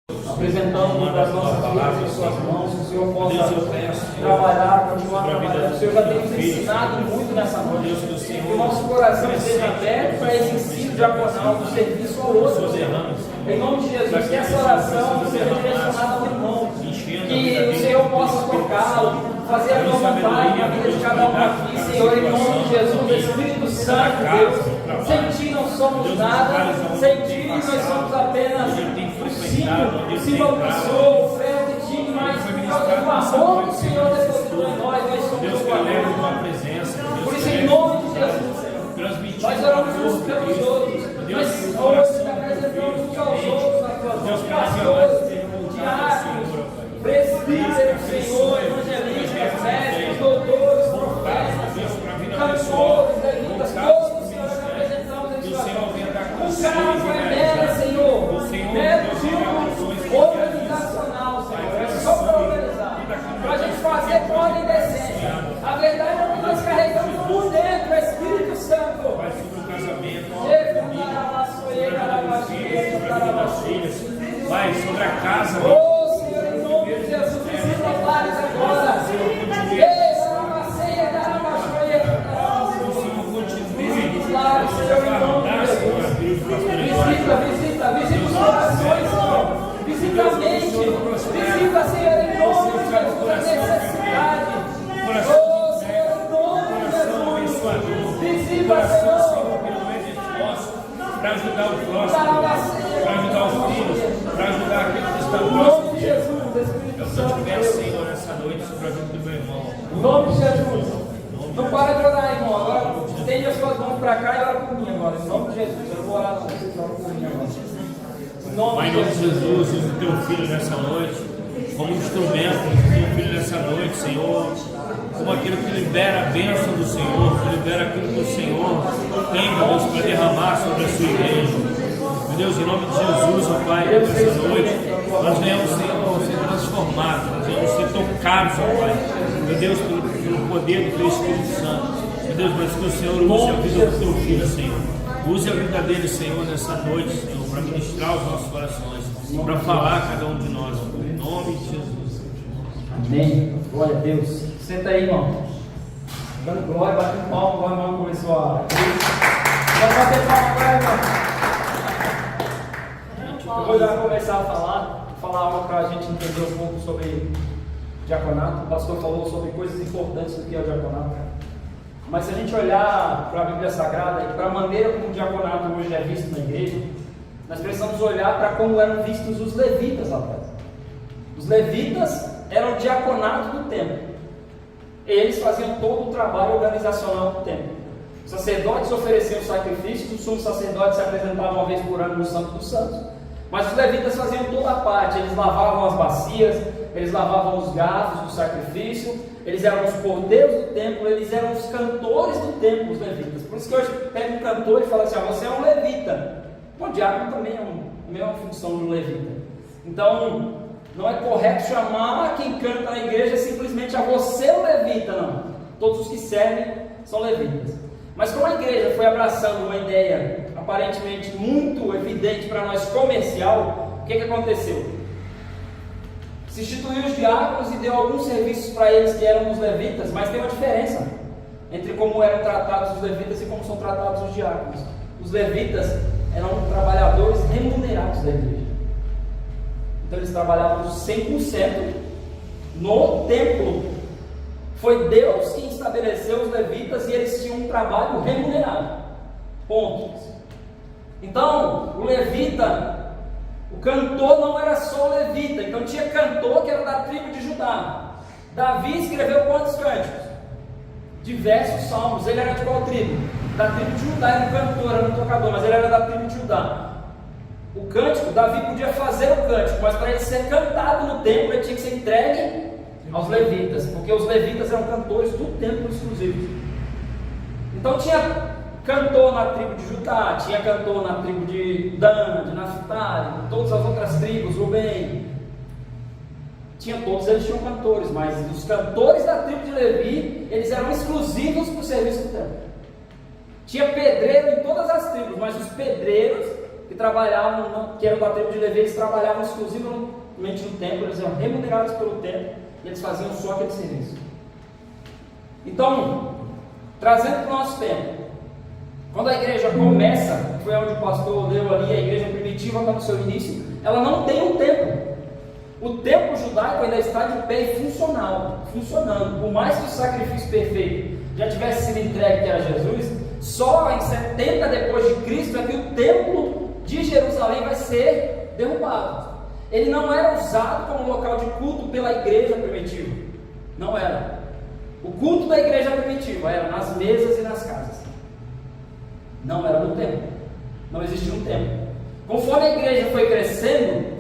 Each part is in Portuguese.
Apresentamos as nossas vidas em suas mãos, que o Senhor possa trabalhar, continuar trabalhando. O Senhor já tem nos ensinado muito nessa noite. Que o nosso coração esteja aberto para esse ensino diaconal do serviço ao outro. Em nome de Jesus, que essa oração seja direcionada ao irmão. Que o Senhor possa tocá-lo, fazer a tua vontade na vida de cada um aqui, Senhor, em nome de Jesus, Espírito Santo, Deus. Sem ti não somos nada, sem ti nós somos apenas o símbolo do Senhor, o ferro de ti, mas por causa do amor do Senhor depositou em nós somos Deus que alegre com a presença. Por isso, em nome de Jesus, Senhor, nós oramos uns pelos outros, nós hoje te apresentamos uns aos outros nas tuas mãos, pastores, diáconos, presbíteros, Senhor, evangelistas, médicos, doutores, profetas, cantores, levitas, todos, Senhor, nós apresentamos em suas mãos. Um cargo vai nela, Senhor, organizacional, Senhor, é só para organizar, para a gente fazer com ordem e decência. A verdade é que nós carregamos por dentro o Espírito Santo. Vai sobre o casamento, vai sobre a casa. Oh, Senhor, em nome de Jesus, visita lares agora. Visita os lares, Senhor, em nome de Jesus. Visita os corações, Senhor. Visita a mente. Visita, Senhor, em nome de Jesus, a necessidade. Oh, Senhor, em nome de Jesus. Visita, Senhor. Para ajudar o próximo, para ajudar os filhos, para ajudar aquele que está próximo. Em nome de Jesus, Espírito Santo. Eu te peço, Senhor, nessa noite, sobre a vida do meu irmão. Em nome de Jesus. Não para de orar, irmão. Agora estende as suas mãos para cá e ora por mim agora. Em nome de Jesus. Eu não vou orar com vocês, ora por mim agora. Em nome Pai, em nome de Jesus, usa o teu filho nessa noite, como instrumento do teu filho nessa noite, Senhor, como aquilo que libera a bênção do Senhor, que libera aquilo que o Senhor tem, meu Deus, para derramar sobre a sua igreja. Meu Deus, em nome de Jesus, ó Pai, nessa noite, nós venhamos, Senhor, ser transformados, nós venhamos ser tocados, ó Pai, meu Deus, pelo poder do teu Espírito Santo. Meu Deus, mas que o Senhor use a vida do teu filho, Senhor. Use a vida dele, Senhor, nessa noite, Senhor, para ministrar os nossos corações, para falar a cada um de nós, em nome de Jesus. Amém. Glória a Deus. Senta aí, irmão. Dando glória, batendo palma, agora o irmão começou a. Vai bater palma agora, irmão. Eu vou já começar a falar algo para a gente entender um pouco sobre diaconato. O pastor falou sobre coisas importantes do que é o diaconato. Mas se a gente olhar para a Bíblia Sagrada e para a maneira como o diaconato hoje é visto na igreja, nós precisamos olhar para como eram vistos os levitas, rapaz. Os levitas eram o diaconato do templo. Eles faziam todo o trabalho organizacional do templo. Os sacerdotes ofereciam sacrifícios, o sumo sacerdote se apresentava uma vez por ano no Santo dos Santos. Mas os levitas faziam toda a parte, eles lavavam as bacias, eles lavavam os garfos do sacrifício, eles eram os cordeiros do templo, eles eram os cantores do templo, os levitas. Por isso que hoje pega um cantor e fala assim, você é um levita. O diácono também é a mesma função de um levita. Então, não é correto chamar quem canta na igreja simplesmente a você o levita, não. Todos os que servem são levitas. Mas como a igreja foi abraçando uma ideia aparentemente muito evidente para nós comercial, o que aconteceu? Se instituiu os diáconos e deu alguns serviços para eles que eram os levitas, mas tem uma diferença entre como eram tratados os levitas e como são tratados os diáconos. Os levitas eram trabalhadores remunerados da igreja. Então eles trabalhavam 100% no templo. Foi Deus quem estabeleceu os levitas e eles tinham um trabalho remunerado. Ponto. Então, o levita, o cantor não era só o levita. Então tinha cantor que era da tribo de Judá. Davi escreveu quantos cânticos? Diversos salmos. Ele era de qual tribo? Da tribo de Judá. Era um cantor, era um tocador, mas ele era da tribo de Judá. O cântico, Davi podia fazer o cântico, mas para ele ser cantado no templo, ele tinha que ser entregue aos levitas, porque os levitas eram cantores do templo exclusivo. Então tinha cantor na tribo de Judá, tinha cantor na tribo de Dan, de Naftali, todas as outras tribos, Rubem. Todos eles tinham cantores, mas os cantores da tribo de Levi, eles eram exclusivos para o serviço do templo. Tinha pedreiro em todas as tribos, mas os pedreiros que trabalhavam, que eram da tribo de Levi, eles trabalhavam exclusivamente no templo, eles eram remunerados pelo templo, e eles faziam só aquele serviço. Então, trazendo para o nosso tempo, quando a igreja começa, foi onde o pastor leu ali, a igreja primitiva está no seu início, ela não tem um templo. O templo judaico ainda está de pé e funcionando. Por mais que o sacrifício perfeito já tivesse sido entregue, que era Jesus, só em 70 depois de Cristo é que o templo de Jerusalém vai ser derrubado. Ele não era usado como local de culto pela igreja primitiva. Não era. O culto da igreja primitiva era nas mesas e nas casas. Não era no templo. Não existia um templo. Conforme a igreja foi crescendo,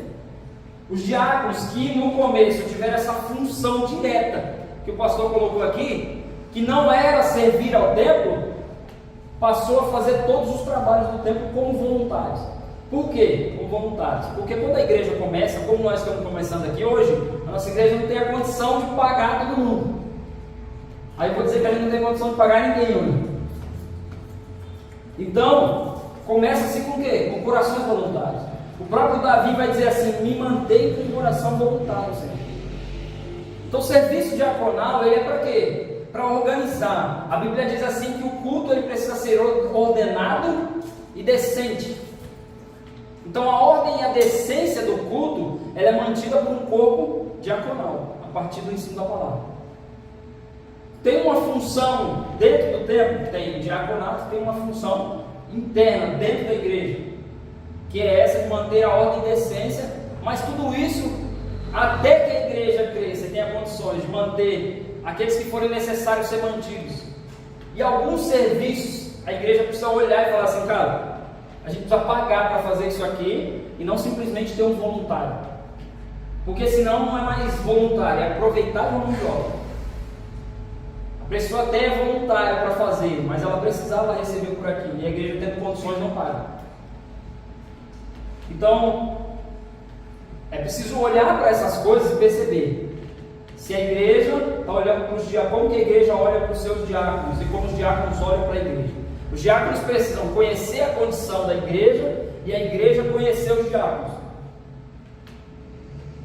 os diáconos que no começo tiveram essa função direta que o pastor colocou aqui, que não era servir ao templo, passou a fazer todos os trabalhos do templo como voluntários. Por quê? Como voluntários. Porque quando a igreja começa, como nós estamos começando aqui hoje, a nossa igreja não tem a condição de pagar todo mundo. Aí eu vou dizer que a gente não tem condição de pagar ninguém hoje. Então, começa-se com o quê? Com corações voluntários. O próprio Davi vai dizer assim: me mantém com o coração voluntário, Senhor. Então o serviço diaconal, ele é para quê? Para organizar. A Bíblia diz assim que o culto ele precisa ser ordenado e decente. Então a ordem e a decência do culto, ela é mantida por um corpo diaconal, a partir do ensino da palavra. Tem uma função dentro do templo, tem diaconato, tem uma função interna dentro da igreja, que é essa de manter a ordem e decência, mas tudo isso, até que a igreja cresça e tenha condições de manter aqueles que forem necessários ser mantidos. E alguns serviços, a igreja precisa olhar e falar assim: cara, a gente precisa pagar para fazer isso aqui, e não simplesmente ter um voluntário, porque senão não é mais voluntário, é aproveitar de uma mão de obra. A pessoa até é voluntária para fazer, mas ela precisava receber por aqui, e a igreja tendo condições não paga. Então, é preciso olhar para essas coisas e perceber se a igreja está olhando para os diáconos, como que a igreja olha para os seus diáconos e como os diáconos olham para a igreja. Os diáconos precisam conhecer a condição da igreja e a igreja conhecer os diáconos.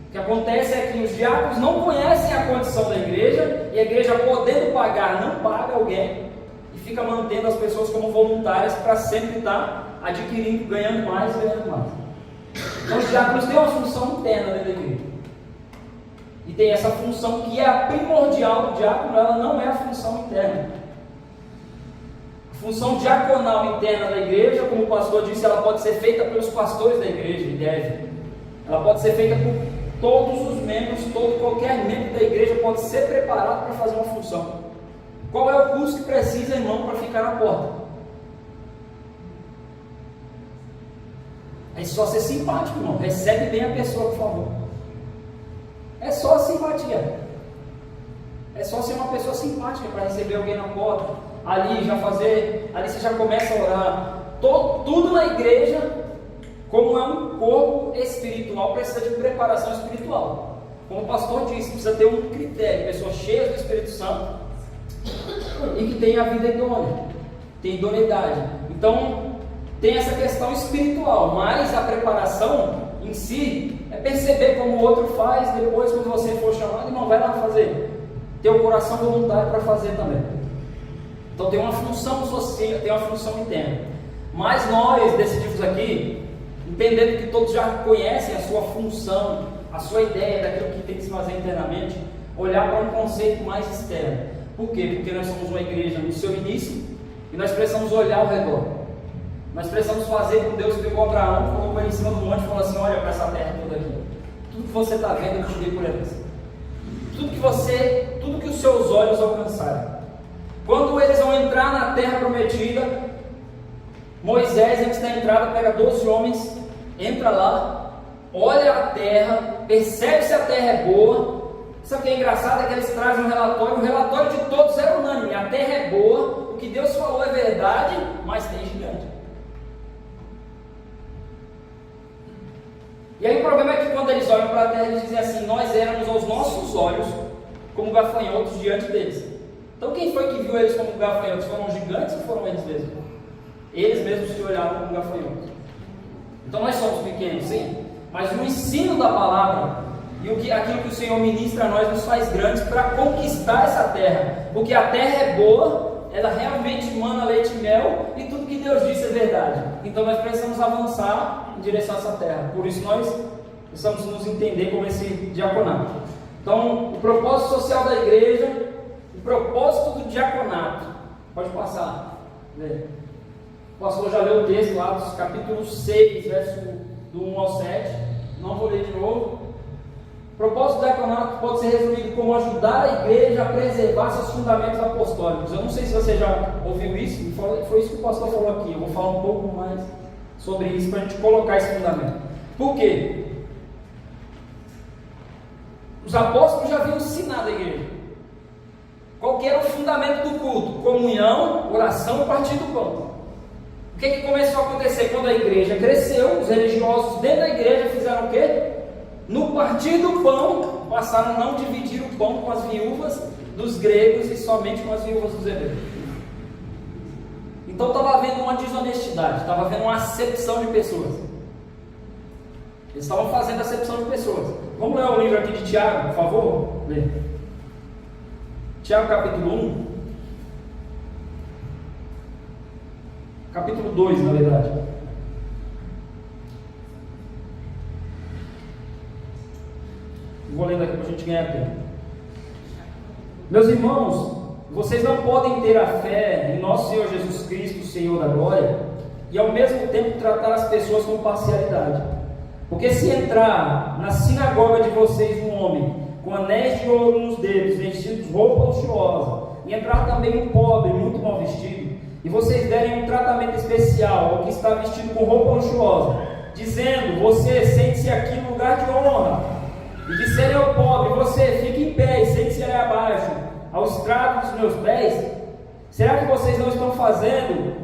O que acontece é que os diáconos não conhecem a condição da igreja, e a igreja, podendo pagar, não paga alguém e fica mantendo as pessoas como voluntárias para sempre estar adquirindo, ganhando mais. Então os diáconos têm uma função interna dentro da igreja, e tem essa função que é a primordial do diácono. Ela não é a função interna. A função diaconal interna da igreja, como o pastor disse, ela pode ser feita pelos pastores da igreja, e deve. Ela pode ser feita por todos os membros, qualquer membro da igreja pode ser preparado para fazer uma função. Qual é o curso que precisa, irmão, para ficar na porta? É só ser simpático, irmão. Recebe bem a pessoa, por favor. É só simpatia. É só ser uma pessoa simpática para receber alguém na porta. Ali você já começa a orar. Tudo na igreja, como é um corpo espiritual, precisa de preparação espiritual. Como o pastor disse, precisa ter um critério, pessoas cheias do Espírito Santo e que tenha a vida idônea, tem idoneidade. Então tem essa questão espiritual, mas a preparação em si é perceber como o outro faz. Depois, quando você for chamado, e não vai lá fazer, ter o coração voluntário para fazer também. Então tem uma função social, tem uma função interna. Mas nós decidimos aqui, entendendo que todos já conhecem a sua função, a sua ideia daquilo que tem que se fazer internamente, olhar para um conceito mais externo. Por quê? Porque nós somos uma igreja no seu início e nós precisamos olhar ao redor. Nós precisamos fazer como Deus pegou Abraão, colocou ele em cima do monte e falou assim: olha para essa terra toda aqui. Tudo que você está vendo, eu te dei por herança. Tudo que os seus olhos alcançarem. Quando eles vão entrar na terra prometida, Moisés, antes da entrada, pega 12 homens, entra lá, olha a terra, percebe se a terra é boa. Sabe o que é engraçado? É que eles trazem um relatório, o relatório de todos é unânime: a terra é boa, o que Deus falou é verdade, mas tem gigante. E aí o problema é que quando eles olham para a terra, eles dizem assim: nós éramos aos nossos olhos como gafanhotos diante deles. Então quem foi que viu eles como gafanhotos? Foram os gigantes ou foram eles mesmos? Eles mesmos se olhavam como gafanhotos. Então nós somos pequenos, sim, mas o ensino da palavra e aquilo que o Senhor ministra a nós nos faz grandes para conquistar essa terra, porque a terra é boa, ela realmente mana leite e mel, e tudo que Deus disse é verdade. Então nós precisamos avançar em direção a essa terra. Por isso nós precisamos nos entender como esse diaconato. Então, o propósito social da igreja, o propósito do diaconato. Pode passar. O pastor já leu o texto lá, dos capítulo 6, verso do 1 ao 7. Não vou ler de novo. O propósito do diaconato pode ser resumido como ajudar a igreja a preservar seus fundamentos apostólicos. Eu não sei se você já ouviu isso, foi isso que o pastor falou aqui. Eu vou falar um pouco mais sobre isso para a gente colocar esse fundamento. Por quê? Os apóstolos já haviam ensinado a igreja qual que era o fundamento do culto: comunhão, oração e partir do pão. O que começou a acontecer quando a igreja cresceu? Os religiosos dentro da igreja fizeram o quê? No partir do pão, passaram a não dividir o pão com as viúvas dos gregos e somente com as viúvas dos hebreus. Então estava havendo uma desonestidade, estava havendo uma acepção de pessoas. Eles estavam fazendo acepção de pessoas. Vamos ler o livro aqui de Tiago, por favor? Lê. Tiago capítulo 1. Capítulo 2, na verdade. Vou ler daqui para a gente ganhar tempo. Meus irmãos, vocês não podem ter a fé em nosso Senhor Jesus Cristo, Senhor da glória, e ao mesmo tempo tratar as pessoas com parcialidade. Porque se entrar na sinagoga de vocês um homem com anéis de ouro nos dedos, vestido de roupa luxuosa, e entrar também um pobre muito mal vestido, e vocês derem um tratamento especial ao que está vestido com roupa luxuosa, dizendo: você sente-se aqui no lugar de honra, e disserem ao pobre: você fique em pé e sente-se ali abaixo, ao estrado dos meus pés, será que vocês não estão fazendo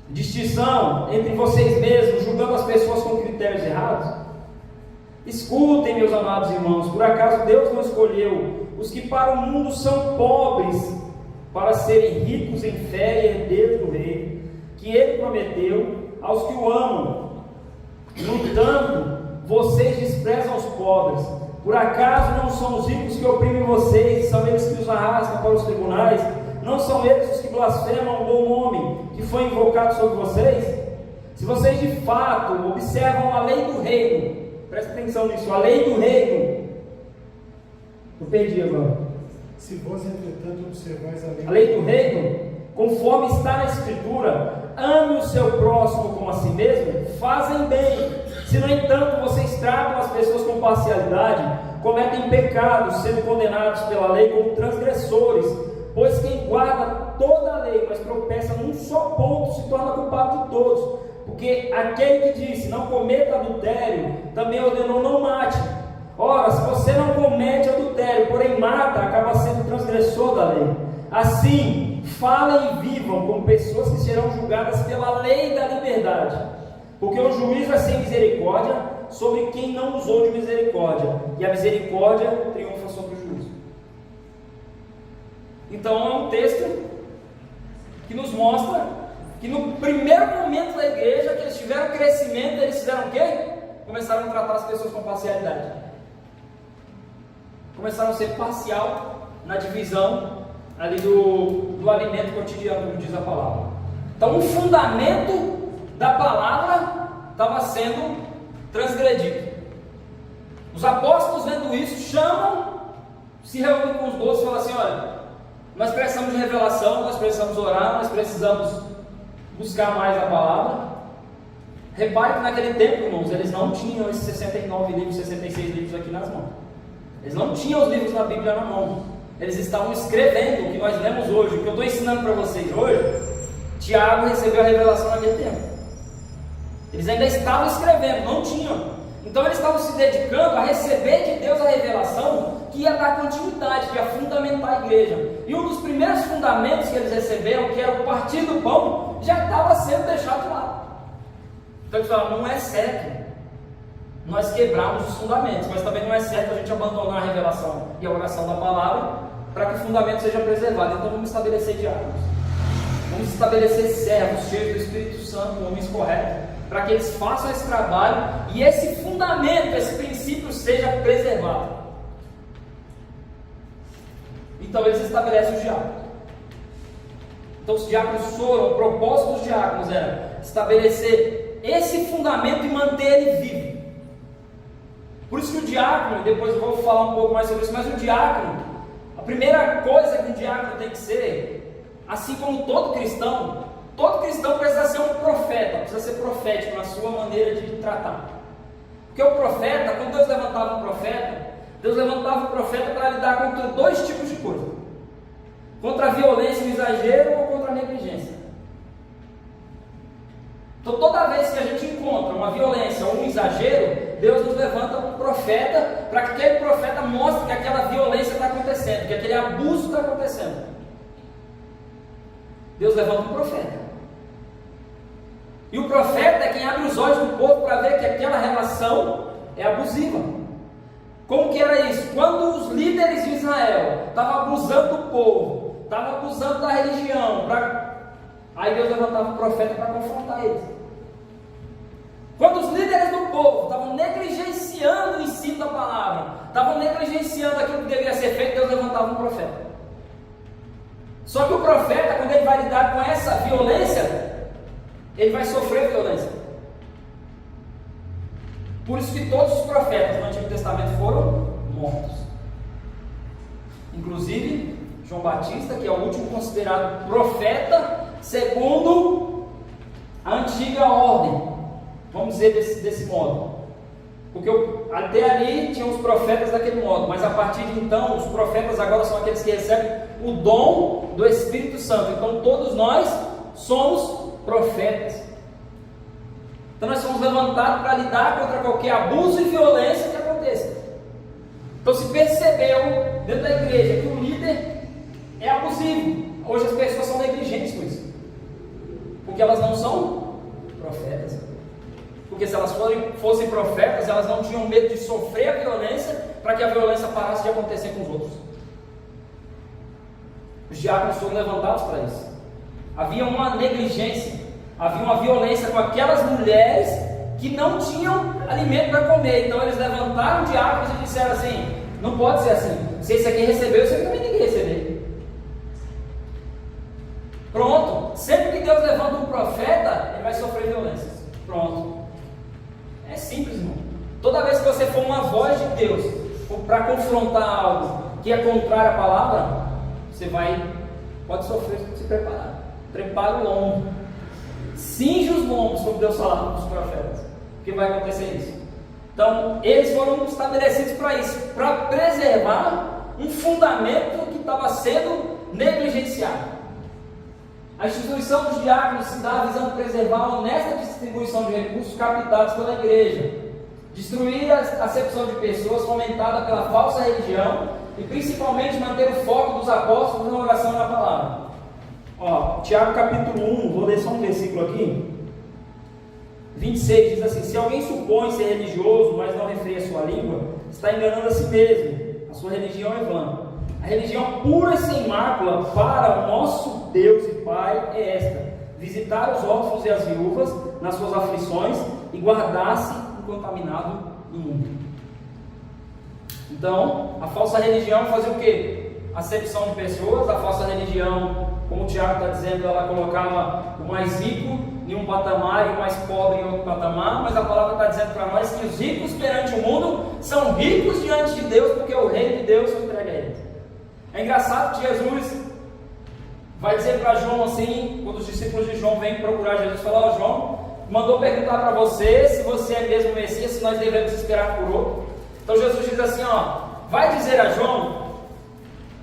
distinção entre vocês mesmos, julgando as pessoas com critérios errados? Escutem, meus amados irmãos, por acaso Deus não escolheu os que para o mundo são pobres, para serem ricos em fé e herdeiros do reino, que Ele prometeu aos que o amam? No entanto, vocês desprezam os pobres. Por acaso não são os ricos que oprimem vocês, são eles que os arrastam para os tribunais? Não são eles os que blasfemam o bom nome que foi invocado sobre vocês? Se vocês de fato observam a lei do reino, presta atenção nisso, a lei do reino. Eu perdi agora. Se vós, entretanto, observais a lei do reino, conforme está na Escritura: ame o seu próximo como a si mesmo, fazem bem. Se, no entanto, vocês tratam as pessoas com parcialidade, cometem pecados, sendo condenados pela lei como transgressores. Pois quem guarda toda a lei, mas tropeça num só ponto, se torna culpado de todos. Porque aquele que disse: não cometa adultério, também ordenou: não mate. Ora, se você não comete adultério, porém mata, acaba sendo transgressor da lei. Assim, falem e vivam como pessoas que serão julgadas pela lei da liberdade. Porque o juízo é sem misericórdia sobre quem não usou de misericórdia, e a misericórdia triunfa sobre o juízo. Então é um texto que nos mostra que no primeiro momento da igreja, que eles tiveram crescimento, eles fizeram o quê? Começaram a tratar as pessoas com parcialidade. Começaram a ser parcial na divisão ali do alimento cotidiano, como diz a palavra. Então o fundamento da palavra estava sendo transgredido. Os apóstolos, vendo isso, chamam, se reúnem com os 12 e falam assim: olha, nós precisamos de revelação, nós precisamos orar, nós precisamos buscar mais a palavra. Repare que naquele tempo, irmãos, eles não tinham esses 69 livros, 66 livros aqui nas mãos. Eles não tinham os livros da Bíblia na mão. Eles estavam escrevendo o que nós lemos hoje. O que eu estou ensinando para vocês hoje, Tiago recebeu a revelação naquele tempo. Eles ainda estavam escrevendo, não tinham. Então eles estavam se dedicando a receber de Deus a revelação que ia dar continuidade, que ia fundamentar a igreja. E um dos primeiros fundamentos que eles receberam, que era o partir do pão, já estava sendo deixado de lado. Então eles falaram: não é certo nós quebrarmos os fundamentos, mas também não é certo a gente abandonar a revelação e a oração da palavra para que o fundamento seja preservado. Então vamos estabelecer diáconos, vamos estabelecer servos cheios do Espírito Santo, homens corretos, para que eles façam esse trabalho e esse fundamento, esse princípio seja preservado. Então eles estabelecem os diáconos. Então os diáconos foram, o propósito dos diáconos era estabelecer esse fundamento e manter ele vivo. Por isso que o diácono, depois eu vou falar um pouco mais sobre isso, mas o diácono, a primeira coisa que o diácono tem que ser, assim como todo cristão precisa ser um profeta, precisa ser profético na sua maneira de tratar. Porque o profeta, quando Deus levantava um profeta para lidar contra dois tipos de coisa: contra a violência e o exagero ou contra a negligência. Então toda vez que a gente encontra uma violência ou um exagero, Deus nos levanta um profeta para que aquele profeta mostre que aquela violência está acontecendo, que aquele abuso está acontecendo. Deus levanta um profeta. E o profeta é quem abre os olhos do povo para ver que aquela relação é abusiva. Como que era isso? Quando os líderes de Israel estavam abusando do povo, estavam abusando da religião, aí Deus levantava um profeta para confrontar eles. Quando os líderes do povo estavam negligenciando o ensino da palavra, estavam negligenciando aquilo que deveria ser feito, Deus levantava um profeta. Só que o profeta, quando ele vai lidar com essa violência, ele vai sofrer violência. Por isso que todos os profetas do Antigo Testamento foram mortos. Inclusive João Batista, que é o último considerado profeta segundo a antiga ordem, vamos dizer desse modo. Porque até ali tinham os profetas daquele modo, mas a partir de então, os profetas agora são aqueles que recebem o dom do Espírito Santo. Então todos nós somos profetas. Então nós somos levantados para lidar contra qualquer abuso e violência que aconteça. Então se percebeu dentro da igreja que o líder é abusivo, hoje as pessoas são negligentes com isso, porque elas não são profetas. Porque se elas fossem profetas, elas não tinham medo de sofrer a violência para que a violência parasse de acontecer com os outros. Os diáconos foram levantados para isso. Havia uma negligência, havia uma violência com aquelas mulheres que não tinham alimento para comer. Então eles levantaram diáconos e disseram assim: não pode ser assim, se esse aqui recebeu, esse aqui também tem que receber. Pronto, sempre que Deus levanta um profeta, ele vai sofrer violências. Pronto. É simples, irmão. Toda vez que você for uma voz de Deus para confrontar algo que é contrário à palavra, você pode sofrer. Se preparar. Prepara o lombo. Cinge os lombos, como Deus falava para os profetas, porque vai acontecer isso. Então, eles foram estabelecidos para isso, para preservar um fundamento que estava sendo negligenciado. A instituição dos diáconos se dá visando preservar a honesta distribuição de recursos captados pela igreja, destruir a acepção de pessoas fomentada pela falsa religião e principalmente manter o foco dos apóstolos na oração e na palavra. Tiago capítulo 1, vou ler só um versículo aqui, 26, diz assim: se alguém supõe ser religioso, mas não refreia sua língua, está enganando a si mesmo, a sua religião é vã. A religião pura e sem mácula para o nosso Deus e Pai é esta: visitar os órfãos e as viúvas nas suas aflições e guardar-se incontaminado do mundo. Então, a falsa religião fazia o quê? Acepção de pessoas. A falsa religião, como o Tiago está dizendo, ela colocava o mais rico em um patamar e o mais pobre em outro patamar, mas a palavra está dizendo para nós que os ricos perante o mundo são ricos diante de Deus, porque o reino de Deus foi entregue a eles. É engraçado que Jesus vai dizer para João assim, quando os discípulos de João vêm procurar Jesus, fala: João mandou perguntar para você se você é mesmo o Messias, se nós devemos esperar por outro. Então Jesus diz assim: vai dizer a João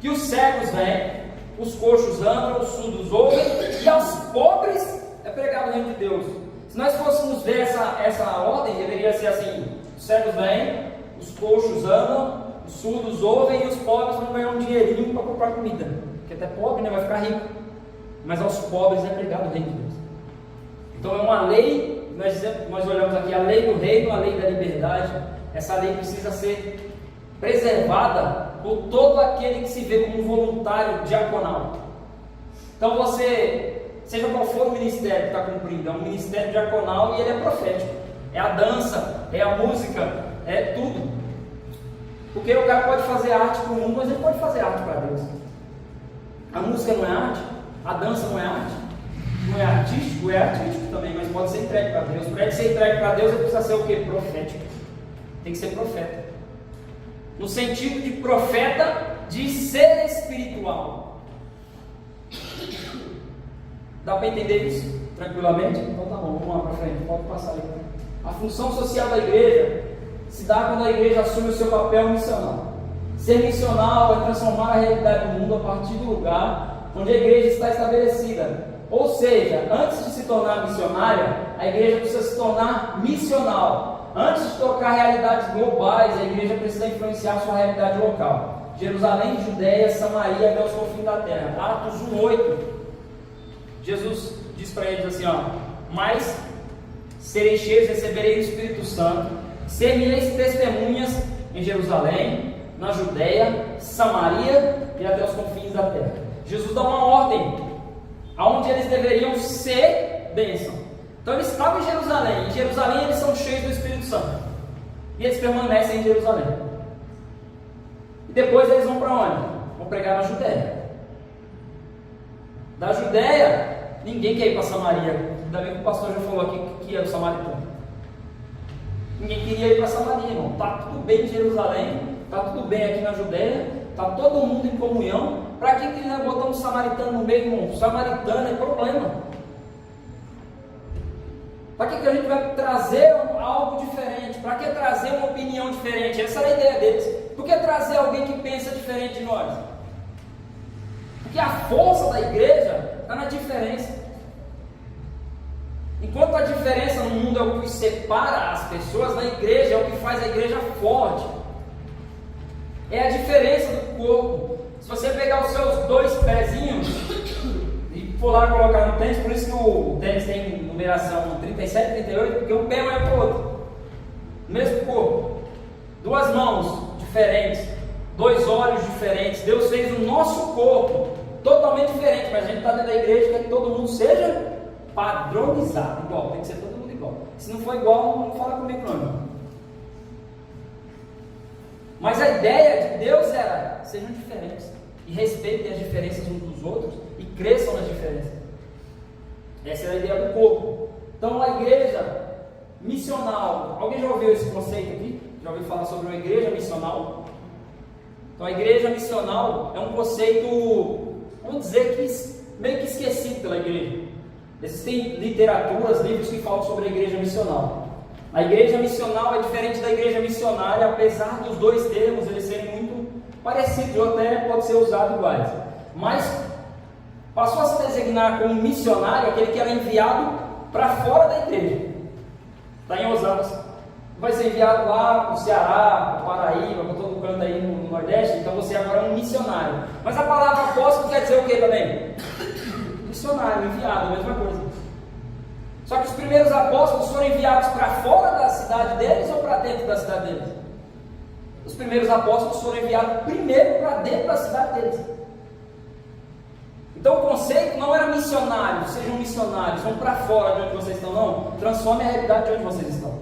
que os cegos vêm, os coxos andam, os surdos ouvem, e aos pobres é pregado o reino de Deus. Se nós fôssemos ver essa ordem, deveria ser assim: os cegos vêm, os coxos andam, os surdos ouvem e os pobres vão ganhar um dinheirinho para comprar comida. Porque até pobre, vai ficar rico. Mas aos pobres é pregado o reino de Deus. Então é uma lei, nós olhamos aqui a lei do reino, a lei da liberdade. Essa lei precisa ser preservada por todo aquele que se vê como um voluntário diaconal. Então você seja qual for o ministério que está cumprindo, é um ministério diaconal e ele é profético. É a dança, é a música, é tudo. Porque o cara pode fazer arte para o mundo, mas ele pode fazer arte para Deus. A música não é arte, a dança não é arte, não é artístico, é artístico também, mas pode ser entregue para Deus. Para ele ser entregue para Deus, ele precisa ser o quê? Profético. Tem que ser profeta. No sentido de profeta de ser espiritual. Dá para entender isso tranquilamente? Então tá bom, vamos lá para frente, pode passar aí. A função social da igreja se dá quando a igreja assume o seu papel missional. Ser missional é transformar a realidade do mundo a partir do lugar onde a igreja está estabelecida. Ou seja, antes de se tornar missionária, a igreja precisa se tornar missional. Antes de tocar realidades globais, a igreja precisa influenciar sua realidade local. Jerusalém, Judéia, Samaria, até os confins da terra. Atos 1:8. Jesus diz para eles assim, ó: mas sereis cheios, receberei o Espírito Santo, ser-me-eis testemunhas em Jerusalém, na Judéia, Samaria e até os confins da terra. Jesus dá uma ordem aonde eles deveriam ser bênção. Então eles estavam em Jerusalém. Em Jerusalém eles são cheios do Espírito Santo e eles permanecem em Jerusalém. E depois eles vão para onde? Vão pregar na Judéia. Da Judéia, ninguém quer ir para Samaria. Ainda bem que o pastor já falou aqui que era o samaritano. Ninguém queria ir para Samaria, irmão. Está tudo bem em Jerusalém, está tudo bem aqui na Judéia, está todo mundo em comunhão. Para que ele vai botar um samaritano no meio, irmão? O samaritano é problema. Para que a gente vai trazer algo diferente? Para que trazer uma opinião diferente? Essa era a ideia deles. Por que trazer alguém que pensa diferente de nós? Porque a força da igreja está na diferença. Enquanto a diferença no mundo é o que separa as pessoas, na igreja é o que faz a igreja forte. É a diferença do corpo. Se você pegar os seus dois pezinhos e for lá colocar no tênis, por isso que o tênis tem numeração 37 e 38, porque um pé não é para o outro. Mesmo corpo. Duas mãos diferentes, dois olhos diferentes. Deus fez o nosso corpo totalmente diferente, mas a gente está dentro da igreja e quer que todo mundo seja padronizado, igual, tem que ser todo mundo igual. Se não for igual, não fala comigo não. Mas a ideia de Deus era: sejam diferentes e respeitem as diferenças uns dos outros e cresçam nas diferenças. Essa era a ideia do corpo. Então a igreja missional, alguém já ouviu esse conceito aqui? Já ouviu falar sobre uma igreja missional? Então a igreja missional é um conceito, vamos dizer que meio que esquecido pela igreja. Existem literaturas, livros que falam sobre a igreja missional. A igreja missional é diferente da igreja missionária, apesar dos dois termos eles serem muito parecidos, ou até pode ser usado iguais. Mas passou a se designar como missionário aquele que era enviado para fora da igreja. Está em Osadas. Vai ser enviado lá para o Ceará, para o Paraíba, para todo canto aí no Nordeste. Então você agora é um missionário. Mas a palavra apóstolo quer dizer o que também? Missionário, enviado, a mesma coisa. Só que os primeiros apóstolos foram enviados para fora da cidade deles ou para dentro da cidade deles? Os primeiros apóstolos foram enviados primeiro para dentro da cidade deles. Então o conceito não era missionário, sejam missionários, vão para fora de onde vocês estão, não. Transforme a realidade de onde vocês estão.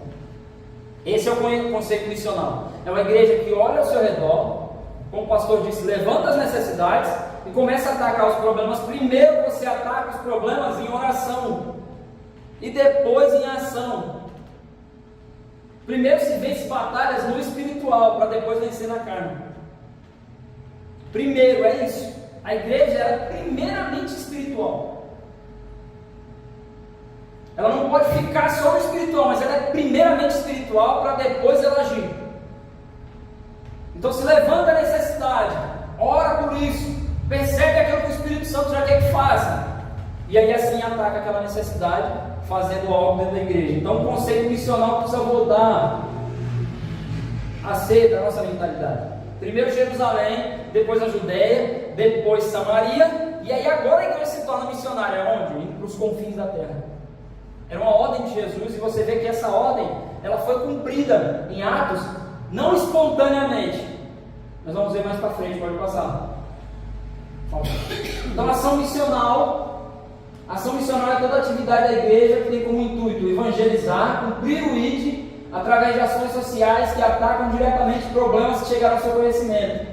Esse é o conceito missional. É uma igreja que olha ao seu redor, como o pastor disse, levanta as necessidades e começa a atacar os problemas. Primeiro você ataca os problemas em oração e depois em ação. Primeiro se vence batalhas no espiritual para depois vencer na carne. Primeiro é isso. A igreja era primeiramente espiritual. Ela não pode ficar só no espiritual, mas ela é primeiramente espiritual para depois ela agir. Então se levanta a necessidade, ora por isso, percebe aquilo que o Espírito Santo já quer que faça, e aí assim ataca aquela necessidade, fazendo algo dentro da igreja. Então o conceito missional precisa voltar a ser da nossa mentalidade. Primeiro Jerusalém, depois a Judéia, depois Samaria, e aí agora a igreja se torna missionária. Onde? Indo para os confins da terra. Era uma ordem de Jesus, e você vê que essa ordem ela foi cumprida em Atos, não espontaneamente. Nós vamos ver mais para frente, pode passar. Então a ação missional Ação missionária é toda atividade da igreja que tem como intuito evangelizar, cumprir o ID através de ações sociais que atacam diretamente problemas que chegaram ao seu conhecimento.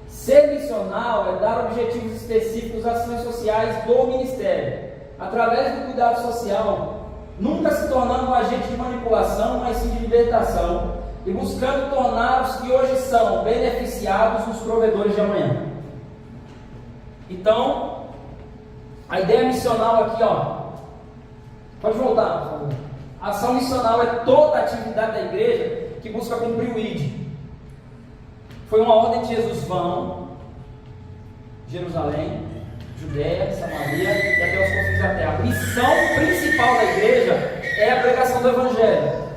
Ser missional é dar objetivos específicos às ações sociais do ministério, através do cuidado social, nunca se tornando um agente de manipulação, mas sim de libertação, e buscando tornar os que hoje são beneficiados os provedores de amanhã. Então, a ideia missional aqui, pode voltar, por favor. A ação missional é toda a atividade da igreja que busca cumprir o ID. Foi uma ordem de Jesus: vão, Jerusalém, Judéia, Samaria e até os confins da terra. A missão principal da igreja é a pregação do Evangelho.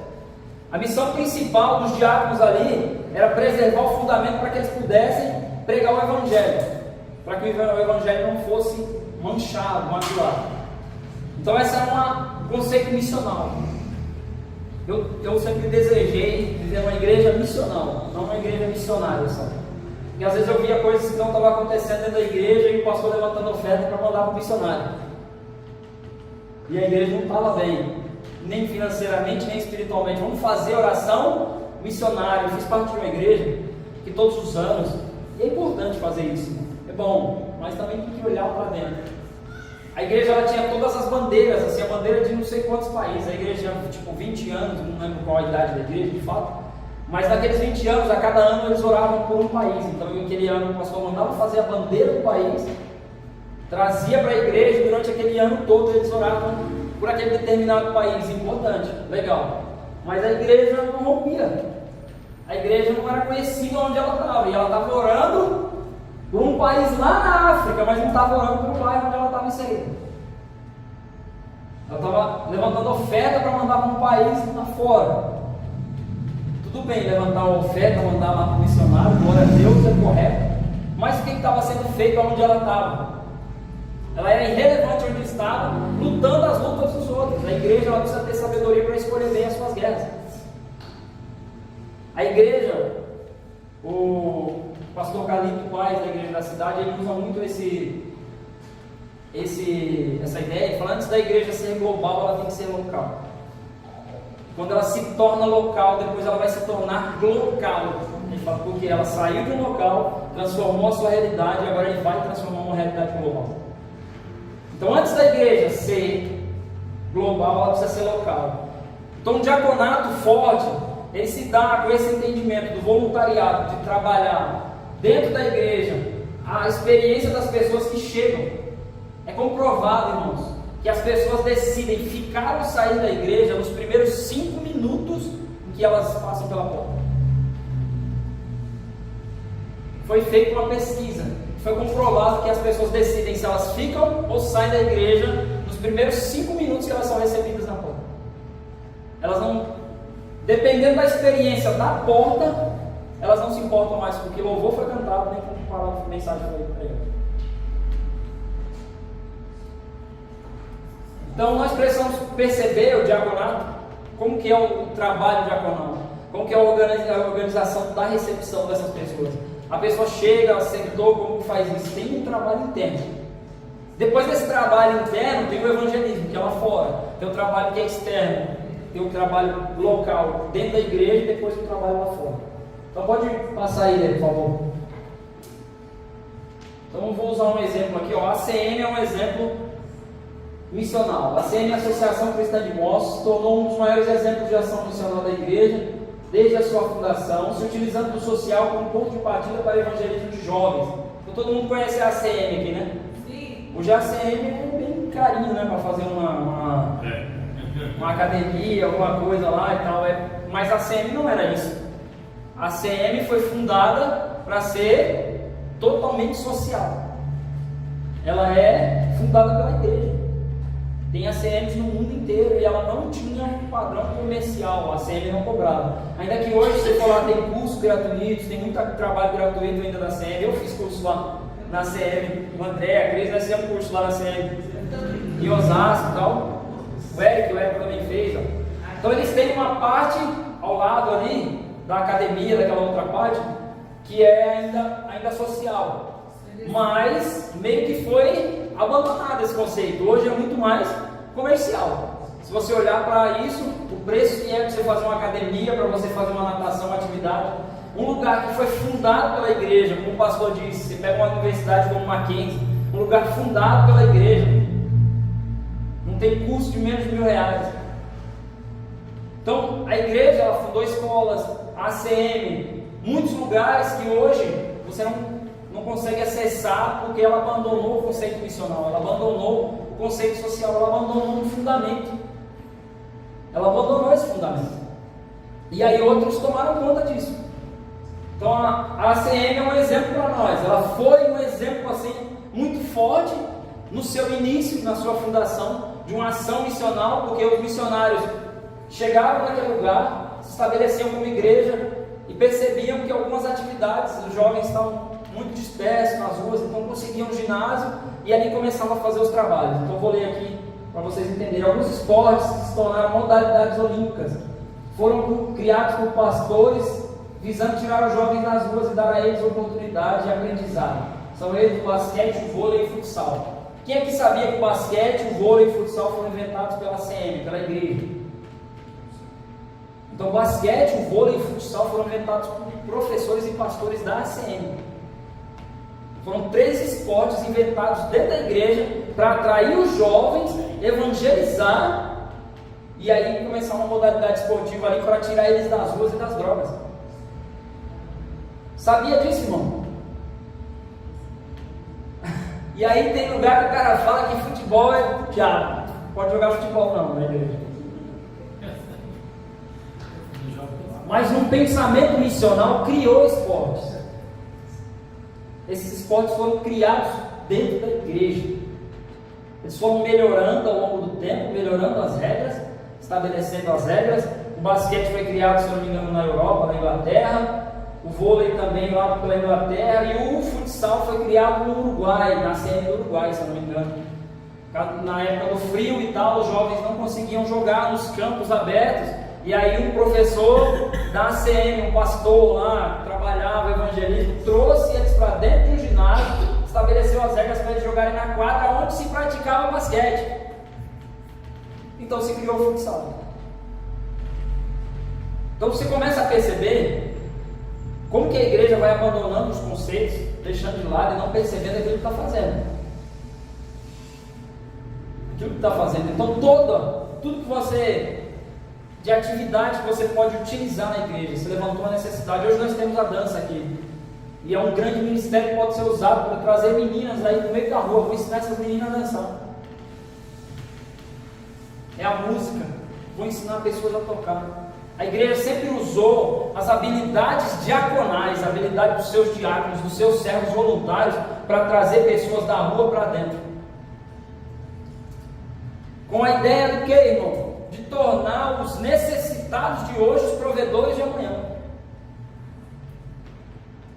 A missão principal dos diáconos ali era preservar o fundamento para que eles pudessem pregar o Evangelho, para que o Evangelho não fosse manchado, maculado. Então esse é um conceito missional. Eu sempre desejei viver uma igreja missional, não uma igreja missionária, sabe? E às vezes eu via coisas que não estavam acontecendo dentro da igreja e o pastor levantando oferta para mandar para o missionário. E a igreja não estava bem, nem financeiramente, nem espiritualmente. Vamos fazer oração missionária. Eu fiz parte de uma igreja que todos os anos, e é importante fazer isso, é bom, mas também tem que olhar para dentro. A igreja ela tinha todas as bandeiras, assim, a bandeira de não sei quantos países. A igreja tinha tipo 20 anos, não lembro qual a idade da igreja de fato, mas naqueles 20 anos, a cada ano eles oravam por um país. Então aquele ano o pastor mandava fazer a bandeira do país, trazia para a igreja, e durante aquele ano todo eles oravam por aquele determinado país. Importante, legal, mas a igreja não rompia, a igreja não era conhecida onde ela estava, e ela estava orando por um país lá na África, mas não estava orando por um bairro onde ela estava inserida. Ela estava levantando oferta para mandar para um país lá fora. Tudo bem levantar uma oferta, mandar lá para o missionário, glória a Deus, é correto. Mas o que estava sendo feito onde ela estava? Ela era irrelevante onde estava, lutando as lutas dos outros. A igreja ela precisa ter sabedoria para escolher bem as suas guerras. A igreja, o pastor Calito Paz, da igreja da cidade, ele usa muito essa ideia, falando antes da igreja ser global, ela tem que ser local. Quando ela se torna local, depois ela vai se tornar glocal. Ele fala porque ela saiu de um local, transformou a sua realidade, e agora ele vai transformar uma realidade global. Então, antes da igreja ser global, ela precisa ser local. Então, um diaconato forte, ele se dá com esse entendimento do voluntariado, de trabalhar dentro da igreja, a experiência das pessoas que chegam. É comprovado, irmãos, que as pessoas decidem ficar ou sair da igreja nos primeiros 5 minutos em que elas passam pela porta. Foi feita uma pesquisa, foi comprovado que as pessoas decidem se elas ficam ou saem da igreja nos primeiros 5 minutos que elas são recebidas na porta. Elas não, dependendo da experiência da porta, elas não se importam mais com o que louvor foi cantado, nem com a mensagem foi pregada. Então nós precisamos perceber o diaconato, como que é o trabalho diaconal, como que é a organização da recepção dessas pessoas. A pessoa chega, ela sentou, como faz isso? Tem um trabalho interno. Depois desse trabalho interno, tem o evangelismo, que é lá fora. Tem o trabalho que é externo, tem o trabalho local dentro da igreja e depois o trabalho lá fora. Então pode passar aí, por favor. Então eu vou usar um exemplo aqui, a ACM é um exemplo missional. A ACM, a Associação Cristã de Mossos, se tornou um dos maiores exemplos de ação missional da igreja, desde a sua fundação, se utilizando do social como ponto de partida para o evangelismo de jovens. Então todo mundo conhece a ACM aqui, né? Sim. Hoje a ACM é bem carinho, né, para fazer uma academia, alguma coisa lá e tal, mas a ACM não era isso. A ACM foi fundada para ser totalmente social. Ela é fundada pela igreja. Tem ACMs no mundo inteiro e ela não tinha um padrão comercial, a ACM não cobrava. Ainda que hoje você for lá, tem cursos gratuitos, tem muito trabalho gratuito ainda da ACM. Eu fiz curso lá na ACM, o André, a Cris, nós fizemos curso lá na ACM, em Osasco e tal. O Eric também fez. Ó. Então eles têm uma parte ao lado ali da academia, daquela outra parte, que é ainda social. Mas meio que foi abandonado esse conceito. Hoje é muito mais comercial. Se você olhar para isso, o preço que é para você fazer uma academia, para você fazer uma natação, uma atividade, um lugar que foi fundado pela igreja, como o pastor disse, você pega uma universidade como Mackenzie, um lugar fundado pela igreja, não tem custo de menos de R$1.000. Então, a igreja, ela fundou escolas, ACM, muitos lugares que hoje você não consegue acessar, porque ela abandonou o conceito missional, ela abandonou o conceito social, ela abandonou o fundamento, ela abandonou esse fundamento, e aí outros tomaram conta disso. Então a ACM é um exemplo para nós, ela foi um exemplo assim, muito forte no seu início, na sua fundação, de uma ação missional, porque os missionários chegavam naquele lugar, se estabeleciam como igreja e percebiam que algumas atividades, os jovens estavam muito dispersos nas ruas, então conseguiam um ginásio e ali começavam a fazer os trabalhos. Então vou ler aqui para vocês entenderem. Alguns esportes que se tornaram modalidades olímpicas foram criados por pastores visando tirar os jovens das ruas e dar a eles oportunidade de aprendizado. São eles o basquete, o vôlei e o futsal. Quem é que sabia que o basquete, o vôlei e o futsal foram inventados pela CM, pela igreja? Então o basquete, o vôlei e o futsal foram inventados por professores e pastores da ACM. Foram 3 esportes inventados dentro da igreja para atrair os jovens, evangelizar e aí começar uma modalidade esportiva ali para tirar eles das ruas e das drogas. Sabia disso, irmão? E aí tem lugar que o cara fala que futebol é diabo. Pode jogar futebol não, na igreja. Mas um pensamento missional criou esportes. Esses esportes foram criados dentro da igreja. Eles foram melhorando ao longo do tempo, melhorando as regras, estabelecendo as regras. O basquete foi criado, se não me engano, na Europa, na Inglaterra. O vôlei também lá pela Inglaterra. E o futsal foi criado no Uruguai, na CM do Uruguai, se não me engano. Na época do frio e tal, os jovens não conseguiam jogar nos campos abertos. E aí um professor da ACM, um pastor lá, trabalhava evangelismo, trouxe eles para dentro do ginásio, estabeleceu as regras para eles jogarem na quadra onde se praticava basquete. Então se criou o futsal. Então você começa a perceber como que a igreja vai abandonando os conceitos, deixando de lado e não percebendo aquilo que está fazendo. Aquilo que está fazendo. Então tudo que você... de atividade que você pode utilizar na igreja. Se levantou uma necessidade. Hoje nós temos a dança aqui. E é um grande ministério que pode ser usado para trazer meninas aí no meio da rua. Vou ensinar essas meninas a dançar. É a música. Vou ensinar pessoas a tocar. A igreja sempre usou as habilidades diaconais, a habilidade dos seus diáconos, dos seus servos voluntários, para trazer pessoas da rua para dentro. Com a ideia do que, irmão? De tornar os necessitados de hoje os provedores de amanhã.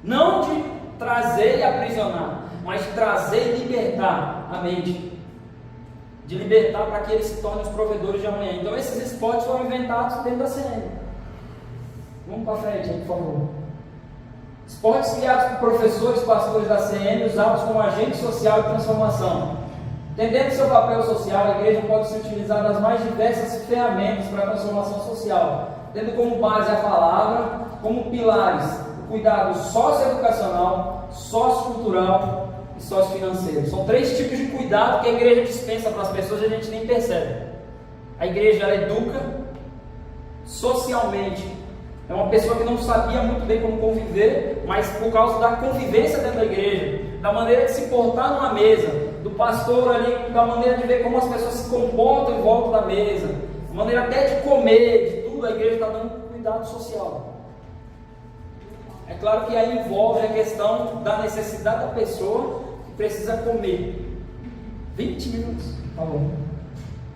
Não de trazer e aprisionar, mas de trazer e libertar a mente. De libertar para que eles se tornem os provedores de amanhã. Então esses esportes foram inventados dentro da CM. Vamos para frente aí, por favor. Esportes criados por professores e pastores da CM, usados como agente social de transformação. Entendendo seu papel social, a igreja pode se utilizar das mais diversas ferramentas para a transformação social, tendo como base a palavra, como pilares o cuidado socioeducacional, sociocultural e sociofinanceiro. São 3 tipos de cuidado que a igreja dispensa para as pessoas e a gente nem percebe. A igreja ela educa socialmente. É uma pessoa que não sabia muito bem como conviver, mas por causa da convivência dentro da igreja, da maneira de se portar numa mesa, do pastor ali, da maneira de ver como as pessoas se comportam em volta da mesa, da maneira até de comer, de tudo, a igreja está dando cuidado social. É claro que aí envolve a questão da necessidade da pessoa que precisa comer. 20 minutos, tá bom.